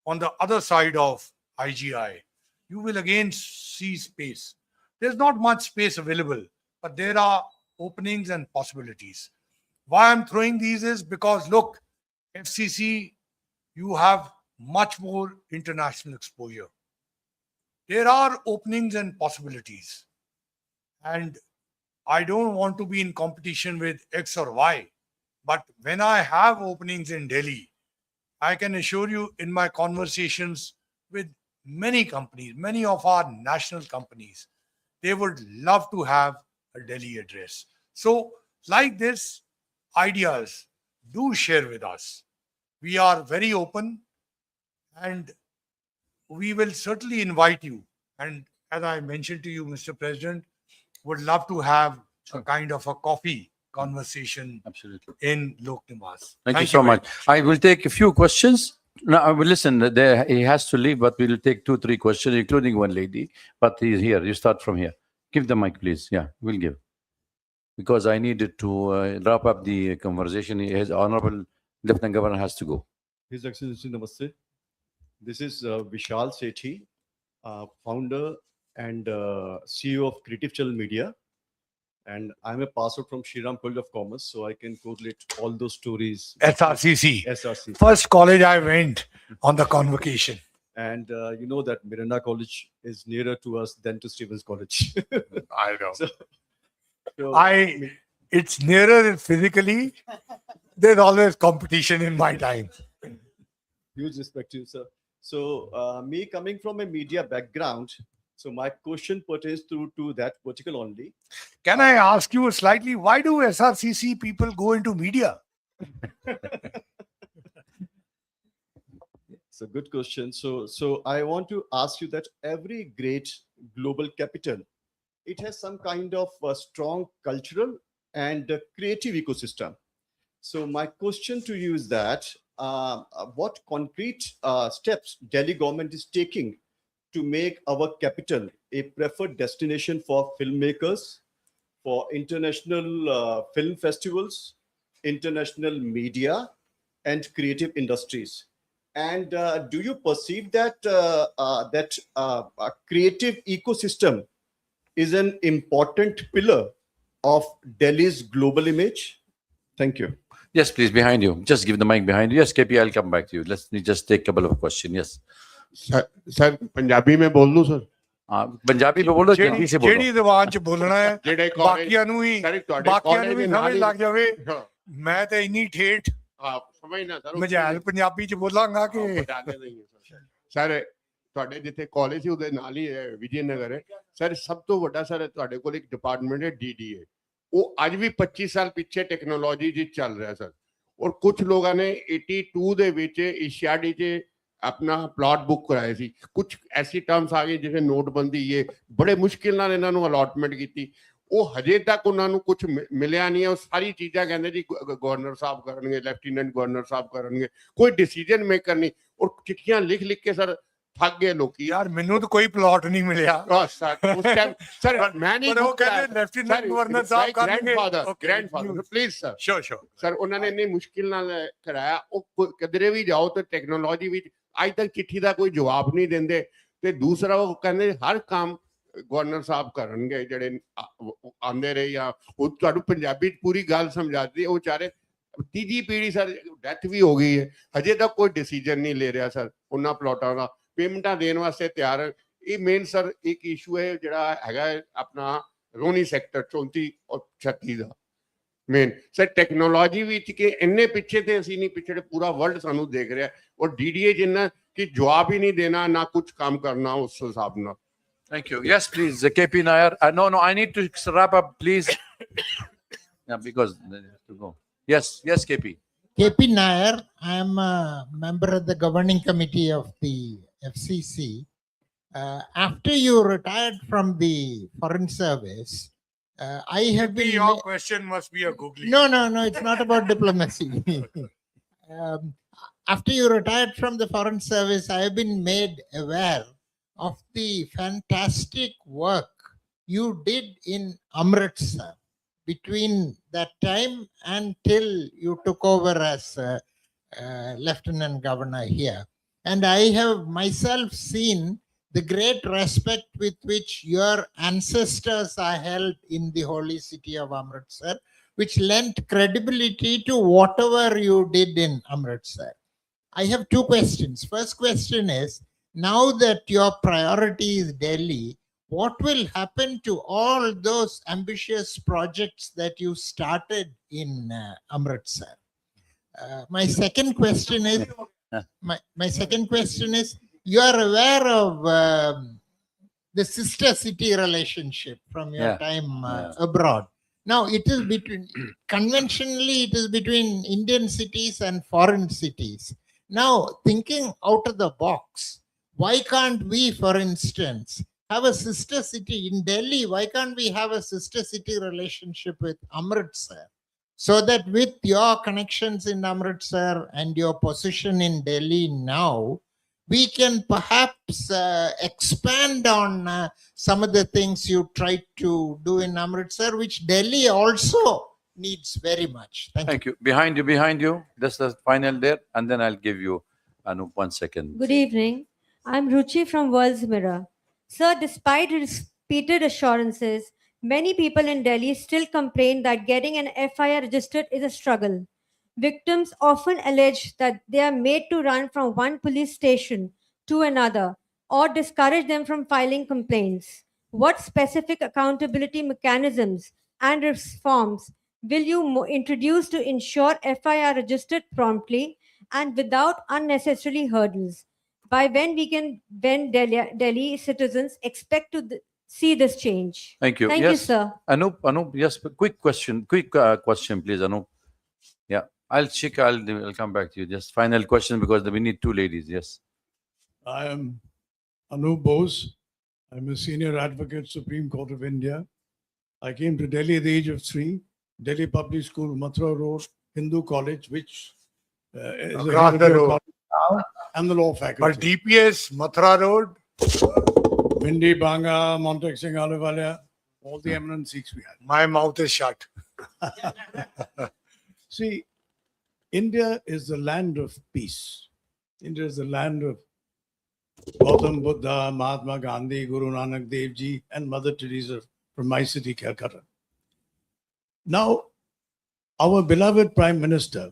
on the other side of IGI, you will again see space. There's not much space available, but there are openings and possibilities. Why I'm throwing these is because, look, FCC, you have much more international exposure. There are openings and possibilities. And I don't want to be in competition with X or Y. But when I have openings in Delhi, I can assure you in my conversations with many companies, many of our national companies, they would love to have a Delhi address. So like this, ideas do share with us. We are very open and we will certainly invite you. And as I mentioned to you, Mr. President, would love to have a kind of a coffee conversation Absolutely. in Lok Niwas. Thank you so very much. I will take a few questions. No, I will listen. There, he has to leave, but we will take 2-3 questions, including one lady. But he's here. You start from here. Give the mic, please. Yeah, we'll give. Because I needed to wrap up the conversation. His Honorable Lieutenant Governor has to go. His Excellency, Namaste. This is Vishal Sethi, founder and CEO of Creative Channel Media. And I'm a passer from Shriram College of Commerce, so I can correlate all those stories. SRCC. SRC. First college I went on the convocation. And you know that Miranda College is nearer to us than to Stevens College. I know. So it's nearer physically. There's always competition in my time. Huge respect to you, sir. So, me coming from a media background, so my question pertains to that vertical only. Can I ask you slightly, why do SRCC people go into media? It's a good question. So I want to ask you that every great global capital, it has some kind of a strong cultural and creative ecosystem. So my question to you is that what concrete steps Delhi government is taking to make our capital a preferred destination for filmmakers, for international film festivals, international media, and creative industries? And do you perceive that a creative ecosystem is an important pillar of Delhi's global image? Thank you. Yes, please, behind you. Just give the mic behind you. Yes, KP, I'll come back to you. Let's me just take a couple of questions. Yes. Sir Punjabi में बोल दूं sir Punjabi में बोलो, जल्दी से बोलो. ਜਿਹੜੀ ਜ਼ਬਾਨ ਚ ਬੋਲਣਾ ਹੈ ਜਿਹੜੇ ਬਾਕੀਆਂ ਨੂੰ ਵੀ ਸਰ ਤੁਹਾਡੇ ਬਾਕੀਆਂ ਨੂੰ ਕਾਲਜ ਵੀ ਦੇ ਸਮਝ ਨਾਲ ਲੱਗ ਜਾਵੇ ਹਾਂ ਮੈਂ ਤੇ ਇੰਨੀ ਠੇਠ ਸਮਝਣਾ ਸਰ ਮਝੈਲ ਪੰਜਾਬੀ ਚ ਬੋਲਾਂਗਾ ਕਿ ਸਰ ਤੁਹਾਡੇ ਜਿੱਥੇ ਕਾਲਜ ਸੀ ਉਹਦੇ ਨਾਲ ਹੀ ਹੈ ਵਿਜੇ ਨਗਰ ਹੈ ਸਰ ਸਭ ਤੋਂ ਵੱਡਾ ਸਰ ਤੁਹਾਡੇ ਕੋਲ ਇੱਕ ਡਿਪਾਰਟਮੈਂਟ ਹੈ DDA ਉਹ ਅੱਜ ਵੀ 25 ਸਾਲ ਪਿੱਛੇ ਟੈਕਨੋਲੋਜੀ ਜੀ ਚੱਲ ਰਿਹਾ ਸਰ ਔਰ ਕੁਝ ਲੋਕਾਂ ਨੇ 82 ਦੇ ਵਿੱਚ ਏਸ਼ੀਆਡੀ 'ਚ अपना प्लॉट बुक कराए सी कुछ ऐसी टर्म्स आ गई जिसे नोटबंदी ये बड़े मुश्किल नाल इन्हां नूं अलॉटमेंट कीती ਉਹ ਹਜੇ ਤੱਕ ਉਹਨਾਂ ਨੂੰ ਕੁਝ ਮਿਲਿਆ ਨਹੀਂ ਹੈ ਉਹ ਸਾਰੀ ਚੀਜ਼ਾਂ ਕਹਿੰਦੇ ਜੀ ਗਵਰਨਰ ਸਾਹਿਬ ਕਰਨਗੇ ਲੈਫਟੀਨੈਂਟ ਗਵਰਨਰ ਸਾਹਿਬ ਕਰਨਗੇ ਕੋਈ ਡਿਸੀਜਨ ਮੇਕਰ ਨਹੀਂ ਔਰ ਚਿੱਠੀਆਂ ਲਿਖ ਲਿਖ ਕੇ ਸਰ ਥੱਕ ਗਏ ਲੋਕੀ ਯਾਰ ਮੈਨੂੰ ਤਾਂ ਕੋਈ ਪਲਾਟ ਨਹੀਂ ਮਿਲਿਆ ਸਰ ਉਸ ਟਾਈਮ ਸਰ ਮੈਂ ਨਹੀਂ ਉਹ ਕਹਿੰਦੇ ਲੈਫਟੀਨੈਂਟ ਗਵਰਨਰ ਸਾਹਿਬ ਕਰਨਗੇ grandfather please sir sure sir ਉਹਨਾਂ ਨੇ ਇੰਨੀ ਮੁਸ਼ਕਿਲ ਨਾਲ ਕਰਾਇਆ ਉਹ ਕਿਧਰੇ ਵੀ ਜਾਓ ਤੇ ਟੈਕਨੋਲੋਜੀ ਵਿੱਚ ਅੱਜ ਤੱਕ ਚਿੱਠੀ ਦਾ ਕੋਈ ਜਵਾਬ ਨਹੀਂ ਦਿੰਦੇ ਤੇ ਦੂਸਰਾ ਉਹ ਕਹਿੰਦੇ ਹਰ ਕੰਮ ਗਵਰਨਰ ਸਾਹਿਬ ਕਰਨਗੇ ਜਿਹੜੇ ਆਂਦੇ ਰਹੇ ਜਾਂ ਉਹ ਤੁਹਾਨੂੰ ਪੰਜਾਬੀ ਚ ਪੂਰੀ ਗੱਲ ਸਮਝਾਤੀ ਉਹ ਚਾਰੇ ਤੀਜੀ ਪੀੜ੍ਹੀ ਸਰ ਡੈਥ ਵੀ ਹੋ ਗਈ ਹੈ ਹਜੇ ਤੱਕ ਕੋਈ ਡਿਸੀਜਨ ਨਹੀਂ ਲੈ ਰਿਹਾ ਸਰ ਉਹਨਾਂ ਪਲਾਟਾਂ ਦਾ ਪੇਮੈਂਟਾਂ ਦੇਣ ਵਾਸਤੇ ਤਿਆਰ ਇਹ ਮੇਨ ਸਰ ਇੱਕ ਇਸ਼ੂ ਹੈ ਜਿਹੜਾ ਹੈਗਾ ਆਪਣਾ ਰੋਨੀ ਸੈਕਟਰ 34 ਔਰ 36 ਦਾ ਮੇਨ ਸਰ ਟੈਕਨੋਲੋਜੀ ਵਿੱਚ ਕਿ ਇੰਨੇ ਪਿੱਛੇ ਤੇ ਅਸੀਂ ਨਹੀਂ ਪਿੱਛੇ ਪੂਰਾ ਵਰਲਡ ਸਾਨੂੰ ਦੇਖ ਰਿਹਾ ਔਰ DDA ਜਿੰਨਾ ਕਿ ਜਵਾਬ ਹੀ ਨਹੀਂ ਦੇਣਾ ਨਾ ਕੁਝ ਕੰਮ ਕਰਨਾ ਉਸ ਹਿਸਾਬ ਨਾਲ Thank you. Yes, please, KP Nair. No, I need to wrap up, please. Yeah, because they have to go. Yes, KP. KP Nair, I am a member of the governing committee of the FCC. After you retired from the foreign service, I have been... Your question must be a googly. No, it's not about diplomacy. After you retired from the foreign service, I have been made aware of the fantastic work you did in Amritsar between that time until you took over as Lieutenant Governor here. And I have myself seen the great respect with which your ancestors are held in the holy city of Amritsar, which lent credibility to whatever you did in Amritsar. I have two questions. First question is, now that your priority is Delhi, what will happen to all those ambitious projects that you started in Amritsar? My second question is, you are aware of the sister city relationship from your time abroad. Now, it is conventionally, it is between Indian cities and foreign cities. Now, thinking out of the box, why can't we, for instance, have a sister city in Delhi? Why can't we have a sister city relationship with Amritsar? So that with your connections in Amritsar and your position in Delhi now, we can perhaps expand on some of the things you tried to do in Amritsar, which Delhi also needs very much. Thank you. Behind you. That's the final there, and then I'll give you Anup 1 second. Good evening. I'm Ruchi from World's Mirror. Sir, despite repeated assurances, many people in Delhi still complain that getting an FIR registered is a struggle. Victims often allege that they are made to run from one police station to another or discourage them from filing complaints. What specific accountability mechanisms and reforms will you introduce to ensure FIR registered promptly and without unnecessary hurdles? By when Delhi citizens expect to see this change? Thank you. Thank you, Yes. sir. Anup, yes, but quick question, question, please, Anup. Yeah, I'll come back to you. Just final question because we need two ladies. Yes. I am Anup Bose. I'm a senior advocate, Supreme Court of India. I came to Delhi at the age of 3, Delhi Public School, Mathura Road, Hindu College, which is a Across the Hindu road. college, and the law For faculty. DPS, Mathura Road, Bindi, Banga, Montek Singh Ahluwalia, all the eminent Sikhs we had. my mouth is shut. See, India is the land of peace. India is the land of Gautam Buddha, Mahatma Gandhi, Guru Nanak Dev Ji, and Mother Teresa from my city, Calcutta. Now, our beloved Prime Minister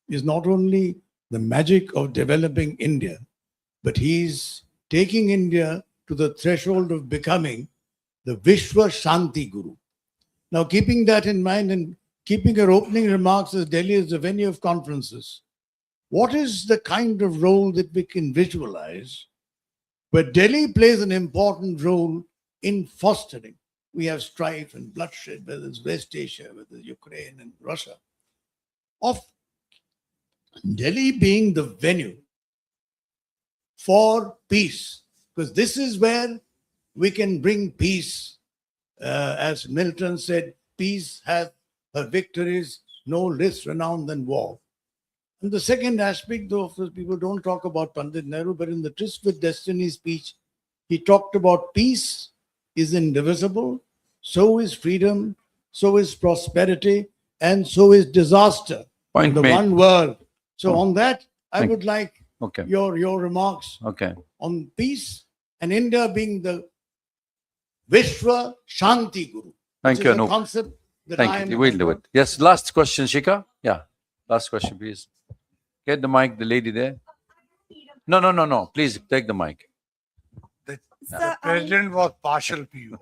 is not only the magic of developing India, but he's taking India to the threshold of becoming the Vishwa Shanti Guru. Now, keeping that in mind and keeping her opening remarks as Delhi is the venue of conferences, what is the kind of role that we can visualize where Delhi plays an important role in fostering? We have strife and bloodshed, whether it's West Asia, whether it's Ukraine and Russia, of Delhi being the venue for peace, because this is where we can bring peace. As Milton said, peace hath her victories no less renowned than war. And the second aspect, though, of course, people don't talk about Pandit Nehru, but in the Tryst with Destiny speech, he talked about peace is indivisible, so is freedom, so is prosperity, and so is disaster. Point The made. one world. So Oh. on that, I Thank- would like Okay. your remarks Okay. on peace and India being the Vishwa Shanti Guru. Thank which you, is a Anup. concept that I Thank am you. We'll do it. Yes. Last question, Shika. Yeah. Last question, please. Get the mic, the lady there. No. Please take the mic. The president was partial PU.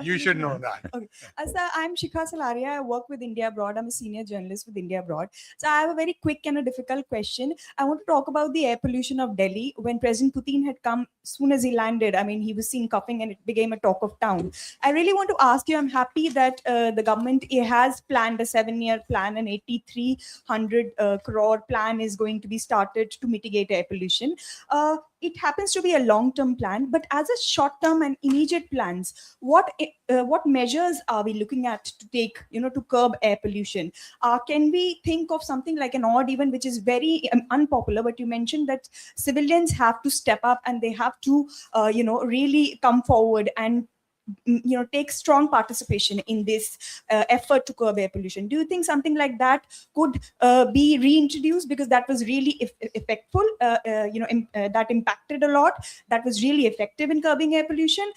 You should know that. Sir, I'm Shikha Salaria. I work with India Abroad. I'm a senior journalist with India Abroad. So I have a very quick and a difficult question. I want to talk about the air pollution of Delhi. When President Putin had come, soon as he landed, I mean, he was seen coughing and it became a talk of town. I really want to ask you, I'm happy that the government has planned a 7-year plan, an 8,300 crore plan is going to be started to mitigate air pollution. It happens to be a long-term plan, but as a short-term and immediate plans, what measures are we looking at to take, to curb air pollution? Can we think of something like an odd even, which is very unpopular, but you mentioned that civilians have to step up and they have to, really come forward and take strong participation in this effort to curb air pollution. Do you think something like that could be reintroduced, because that was really effectful, that impacted a lot, that was really effective in curbing air pollution?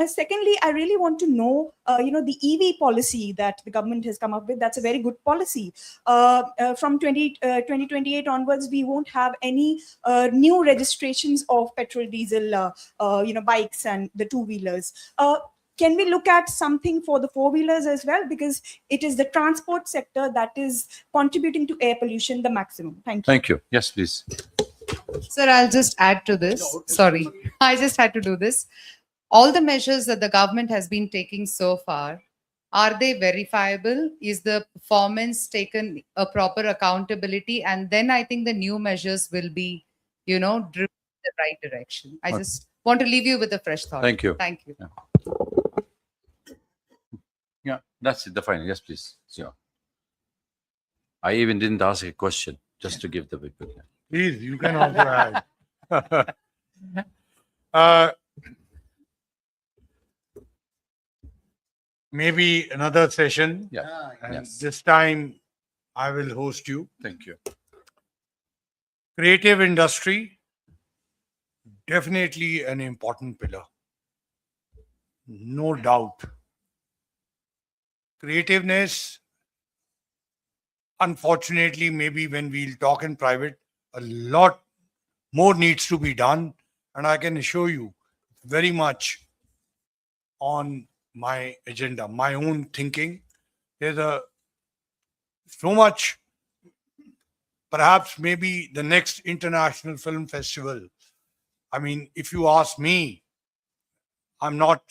Secondly, I really want to know, the EV policy that the government has come up with. That's a very good policy. From 2028 onwards, we won't have any new registrations of petrol, diesel, bikes and the two-wheelers. Can we look at something for the four-wheelers as well? Because it is the transport sector that is contributing to air pollution the maximum. Thank you. Thank you. Yes, please. Sir, I'll just add to this. Sorry, I just had to do this. All the measures that the government has been taking so far, are they verifiable? Is the performance taken a proper accountability? And then I think the new measures will be, driven in the right direction. I Okay. just want to leave you with a fresh thought. Thank you. Thank you. Yeah, that's it. The final. Yes, please. Yeah. I even didn't ask a question just to give the people. Please, you can also add. Maybe another session. Yeah. And Yes. this time I will host you. Thank you. Creative industry, definitely an important pillar. No doubt. Creativeness, unfortunately, maybe when we'll talk in private, a lot more needs to be done. And I can assure you, very much on my agenda, my own thinking There's so much, perhaps maybe the next international film festival. I mean, if you ask me, I'm not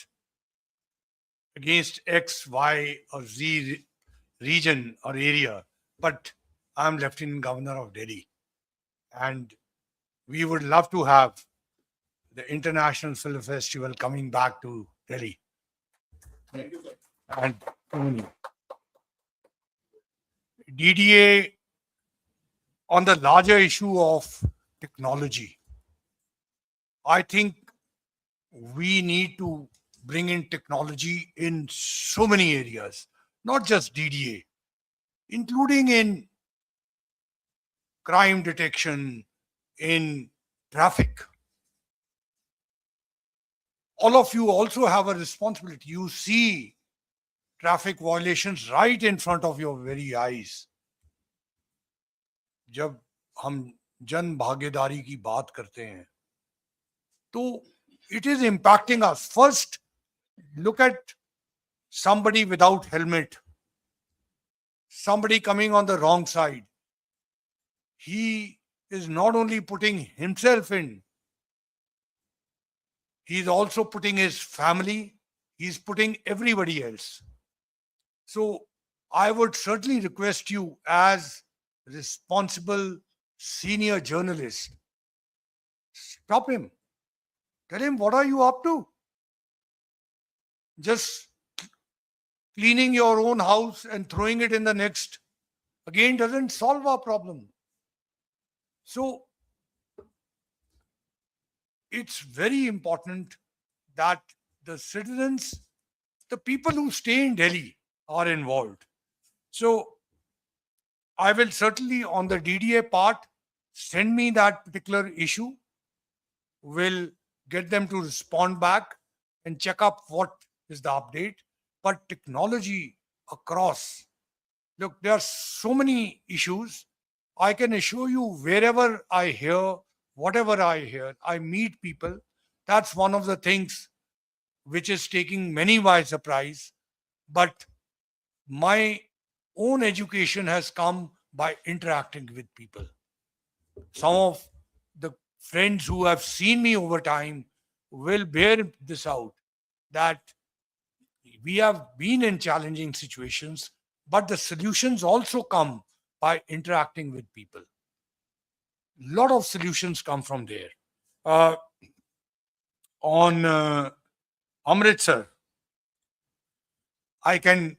against X, Y, or Z region or area, but I'm Lieutenant Governor of Delhi. And we would love to have the International Film Festival coming back to Delhi. And DDA, on the larger issue of technology, I think we need to bring in technology in so many areas, not just DDA, including in crime detection, in traffic. All of you also have a responsibility. You see traffic violations right in front of your very eyes. जब हम जन भागीदारी की बात करते हैं, तो it is impacting us. First, look at somebody without helmet, somebody coming on the wrong side. He is not only putting himself in, he is also putting his family, he is putting everybody else. So I would certainly request you, as responsible senior journalist, stop him. Tell him, what are you up to? Just cleaning your own house and throwing it in the next, again, doesn't solve our problem. So it's very important that the citizens, the people who stay in Delhi, are involved. So I will certainly, on the DDA part, send me that particular issue. We'll get them to respond back and check up what is the update. But technology across, look, there are so many issues. I can assure you, wherever I hear, whatever I hear, I meet people. That's one of the things which is taking many by surprise. But my own education has come by interacting with people. Some of the friends who have seen me over time will bear this out, that we have been in challenging situations, but the solutions also come by interacting with people. A lot of solutions come from there. On Amritsar, I can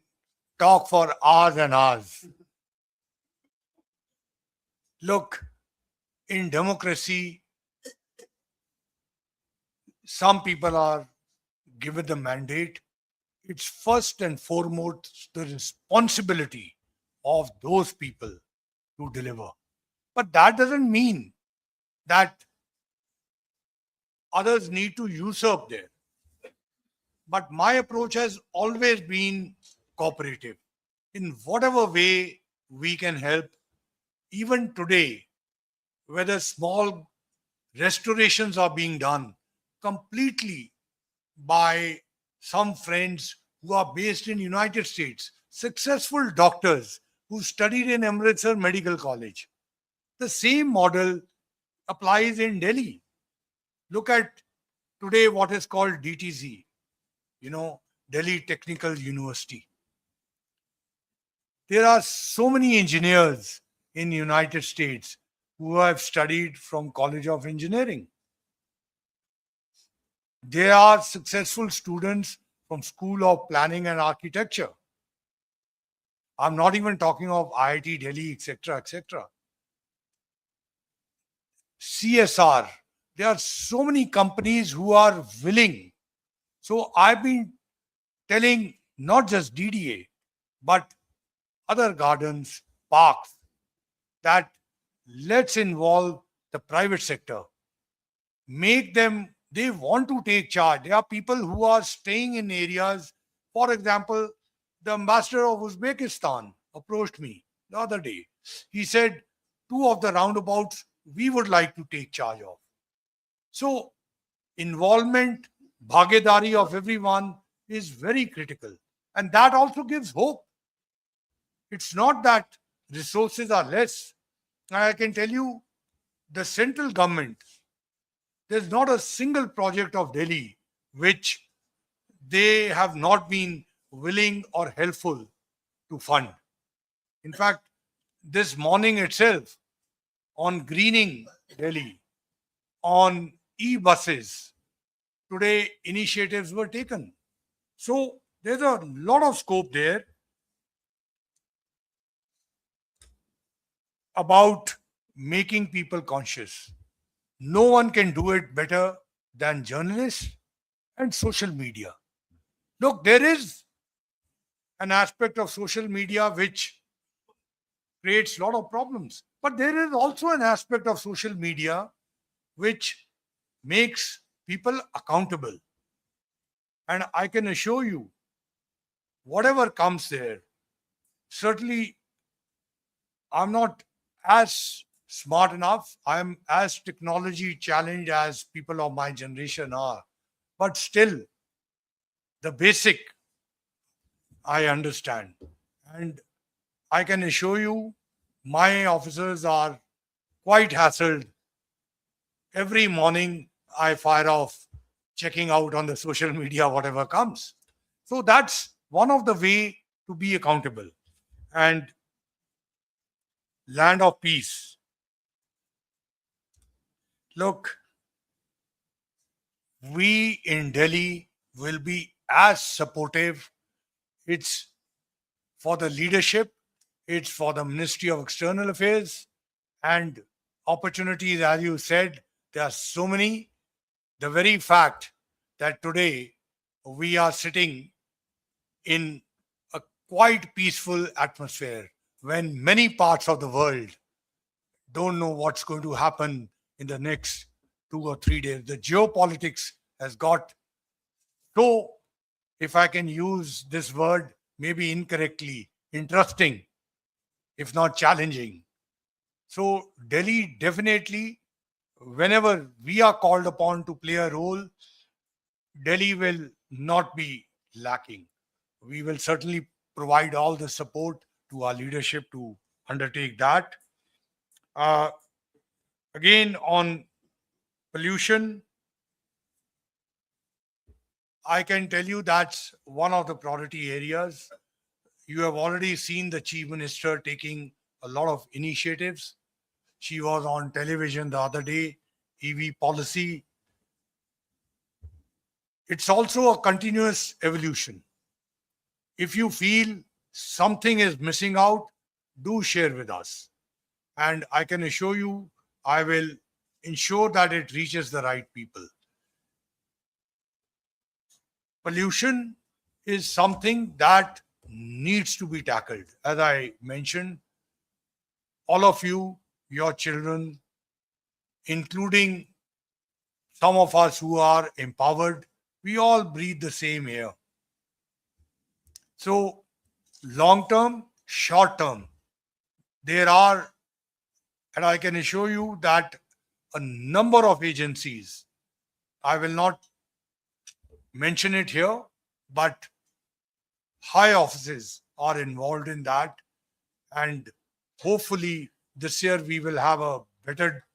talk for hours and hours. Look, in democracy, some people are given the mandate. It's first and foremost the responsibility of those people to deliver. But that doesn't mean that others need to usurp there. But my approach has always been cooperative. In whatever way we can help, even today, whether small restorations are being done completely by some friends who are based in United States, successful doctors who studied in Amritsar Medical College. The same model applies in Delhi. Look at today what is called DTZ, Delhi Technical University. There are so many engineers in the United States who have studied from College of Engineering. There are successful students from School of Planning and Architecture. I'm not even talking of IIT Delhi, etc., etc. CSR. There are so many companies who are willing. So I've been telling not just DDA, but other gardens, parks, that let's involve the private sector. Make them, they want to take charge. There are people who are staying in areas. For example, the ambassador of Uzbekistan approached me the other day. He said, 2 of the roundabouts we would like to take charge of. So involvement, bhagedari of everyone is very critical. And that also gives hope. It's not that resources are less. I can tell you, the central government, there's not a single project of Delhi which they have not been willing or helpful to fund. In fact, this morning itself, on greening Delhi, on e-buses, today initiatives were taken. So there's a lot of scope there about making people conscious. No one can do it better than journalists and social media. Look, there is an aspect of social media which creates a lot of problems, but there is also an aspect of social media which makes people accountable. And I can assure you, whatever comes there, certainly I'm not as smart enough, I'm as technology challenged as people of my generation are, but still, the basic I understand. And I can assure you, my officers are quite hassled. Every morning, I fire off, checking out on the social media whatever comes. So that's one of the way to be accountable. And land of peace. Look, we in Delhi will be as supportive. It's for the leadership, it's for the Ministry of External Affairs, and opportunities, as you said, there are so many. The very fact that today we are sitting in a quite peaceful atmosphere when many parts of the world don't know what's going to happen in the next 2 or 3 days. The geopolitics has got so, if I can use this word, maybe incorrectly, interesting, if not challenging. So Delhi definitely, whenever we are called upon to play a role, Delhi will not be lacking. We will certainly provide all the support to our leadership to undertake that. Again, on pollution, I can tell you that's one of the priority areas. You have already seen the Chief Minister taking a lot of initiatives. She was on television the other day, EV policy. It's also a continuous evolution. If you feel something is missing out, do share with us. And I can assure you, I will ensure that it reaches the right people. Pollution is something that needs to be tackled. As I mentioned, all of you, your children, including some of us who are empowered, we all breathe the same air. So, long term, short term, there are, and I can assure you that a number of agencies, I will not mention it here, but high offices are involved in that. And hopefully this year we will have a better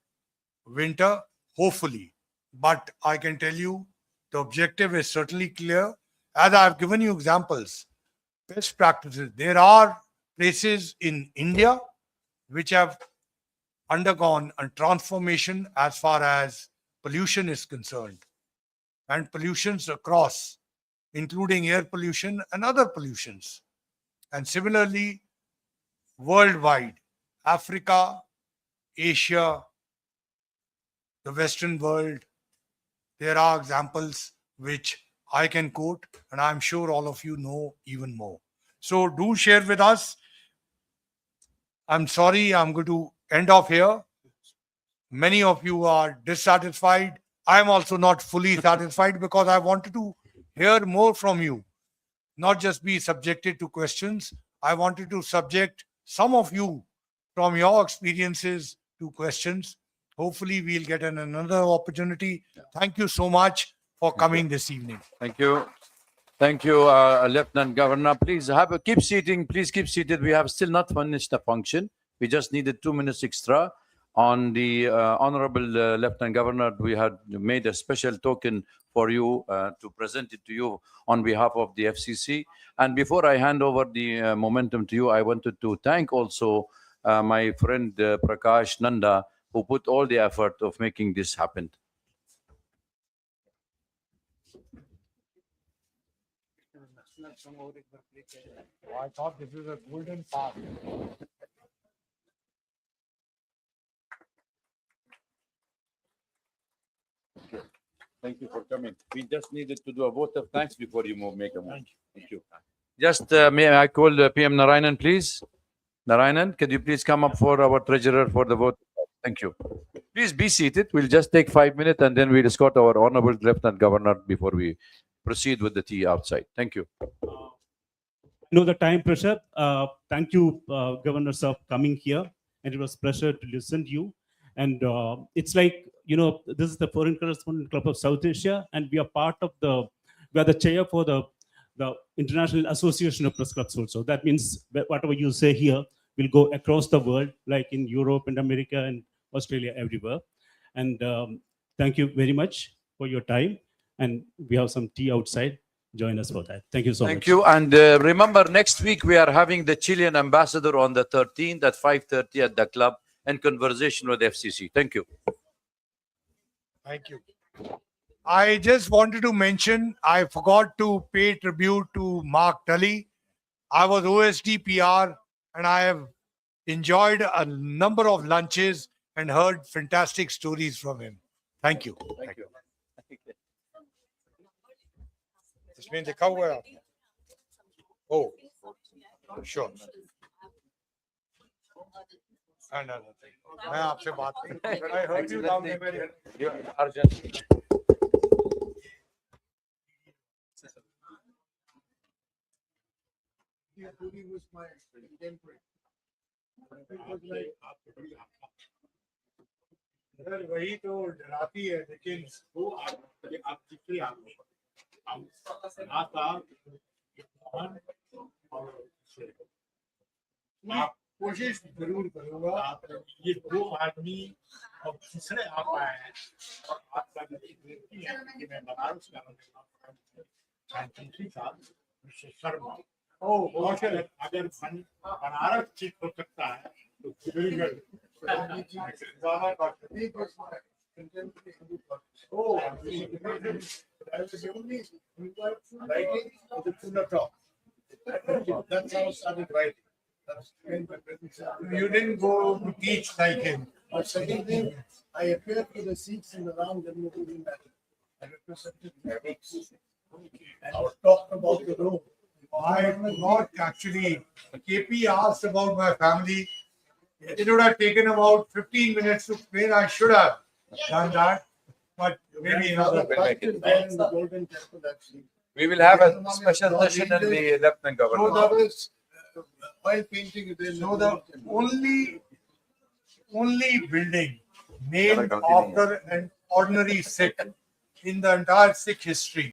winter, hopefully. But I can tell you the objective is certainly clear. As I've given you examples, best practices. There are places in India which have undergone a transformation as far as pollution is concerned, and pollutions across, including air pollution and other pollutions. And similarly, worldwide, Africa, Asia, the Western world, there are examples which I can quote, and I'm sure all of you know even more. So do share with us. I'm sorry, I'm going to end off here. Many of you are dissatisfied. I'm also not fully satisfied because I wanted to hear more from you, not just be subjected to questions. I wanted to subject some of you from your experiences to questions. Hopefully, we'll get another opportunity. Thank you so much for coming this evening. Thank you. Thank you, Lieutenant Governor. Please keep seating. Please keep seated. We have still not finished the function. We just needed 2 minutes extra. On the Honorable Lieutenant Governor, we had made a special token for you to present it to you on behalf of the FCC. And before I hand over the momentum to you, I wanted to thank also my friend Prakash Nanda, who put all the effort of making this happen. I thought this is a golden path. Thank you for coming. We just needed to do a vote of thanks before you make a move. Thank you. Just may I call PM Narayanan, please? Narayanan, could you please come up for our treasurer for the vote? Thank you. Please be seated. We'll just take 5 minutes and then we'll escort our Honorable Lieutenant Governor before we proceed with the tea outside. Thank you. Know the time pressure. Thank you, Governor, sir, coming here. And it was a pleasure to listen to you. And it's like, this is the Foreign Correspondent Club of South Asia, and we are part of we are the chair for the International Association of Press Clubs also. That means whatever you say here will go across the world, like in Europe and America and Australia, everywhere. And thank you very much for your time. And we have some tea outside. Join us for that. Thank you so much. Thank you. And remember, next week we are having the Chilean ambassador on the 13th at 5:30 at the club and conversation with FCC. Thank you. Thank you. I just wanted to mention, I forgot to pay tribute to Mark Tully. I was OSD PR and I have enjoyed a number of lunches and heard fantastic stories from him. Thank you. Thank you. इसमें लिखा हुआ है आपने? Oh, sure. Another thing. मैं आपसे बात करूं. I heard you down there. You are urgent. वही तो डराती है लेकिन वो आप कितने आप कोशिश जरूर करूंगा. आप ये दो आदमी और तीसरे आप आए हैं और आपका जो व्यक्ति है कि मैं बनारस का साल विशेष शर्मा. कौशल अगर बनारस ठीक हो सकता है तो That's how I started writing. You didn't go to teach like him. But second thing, I appeared to the Sikhs in the Ram Janmabhoomi battle. I represented the Sikhs. And I talked about the road. I have not actually. KP asked about my family. It would have taken about 15 minutes to explain. I should have done that. But maybe another. We will have a special session in the Lieutenant Governor. So that was while painting. So the only building named after an ordinary Sikh in the entire Sikh history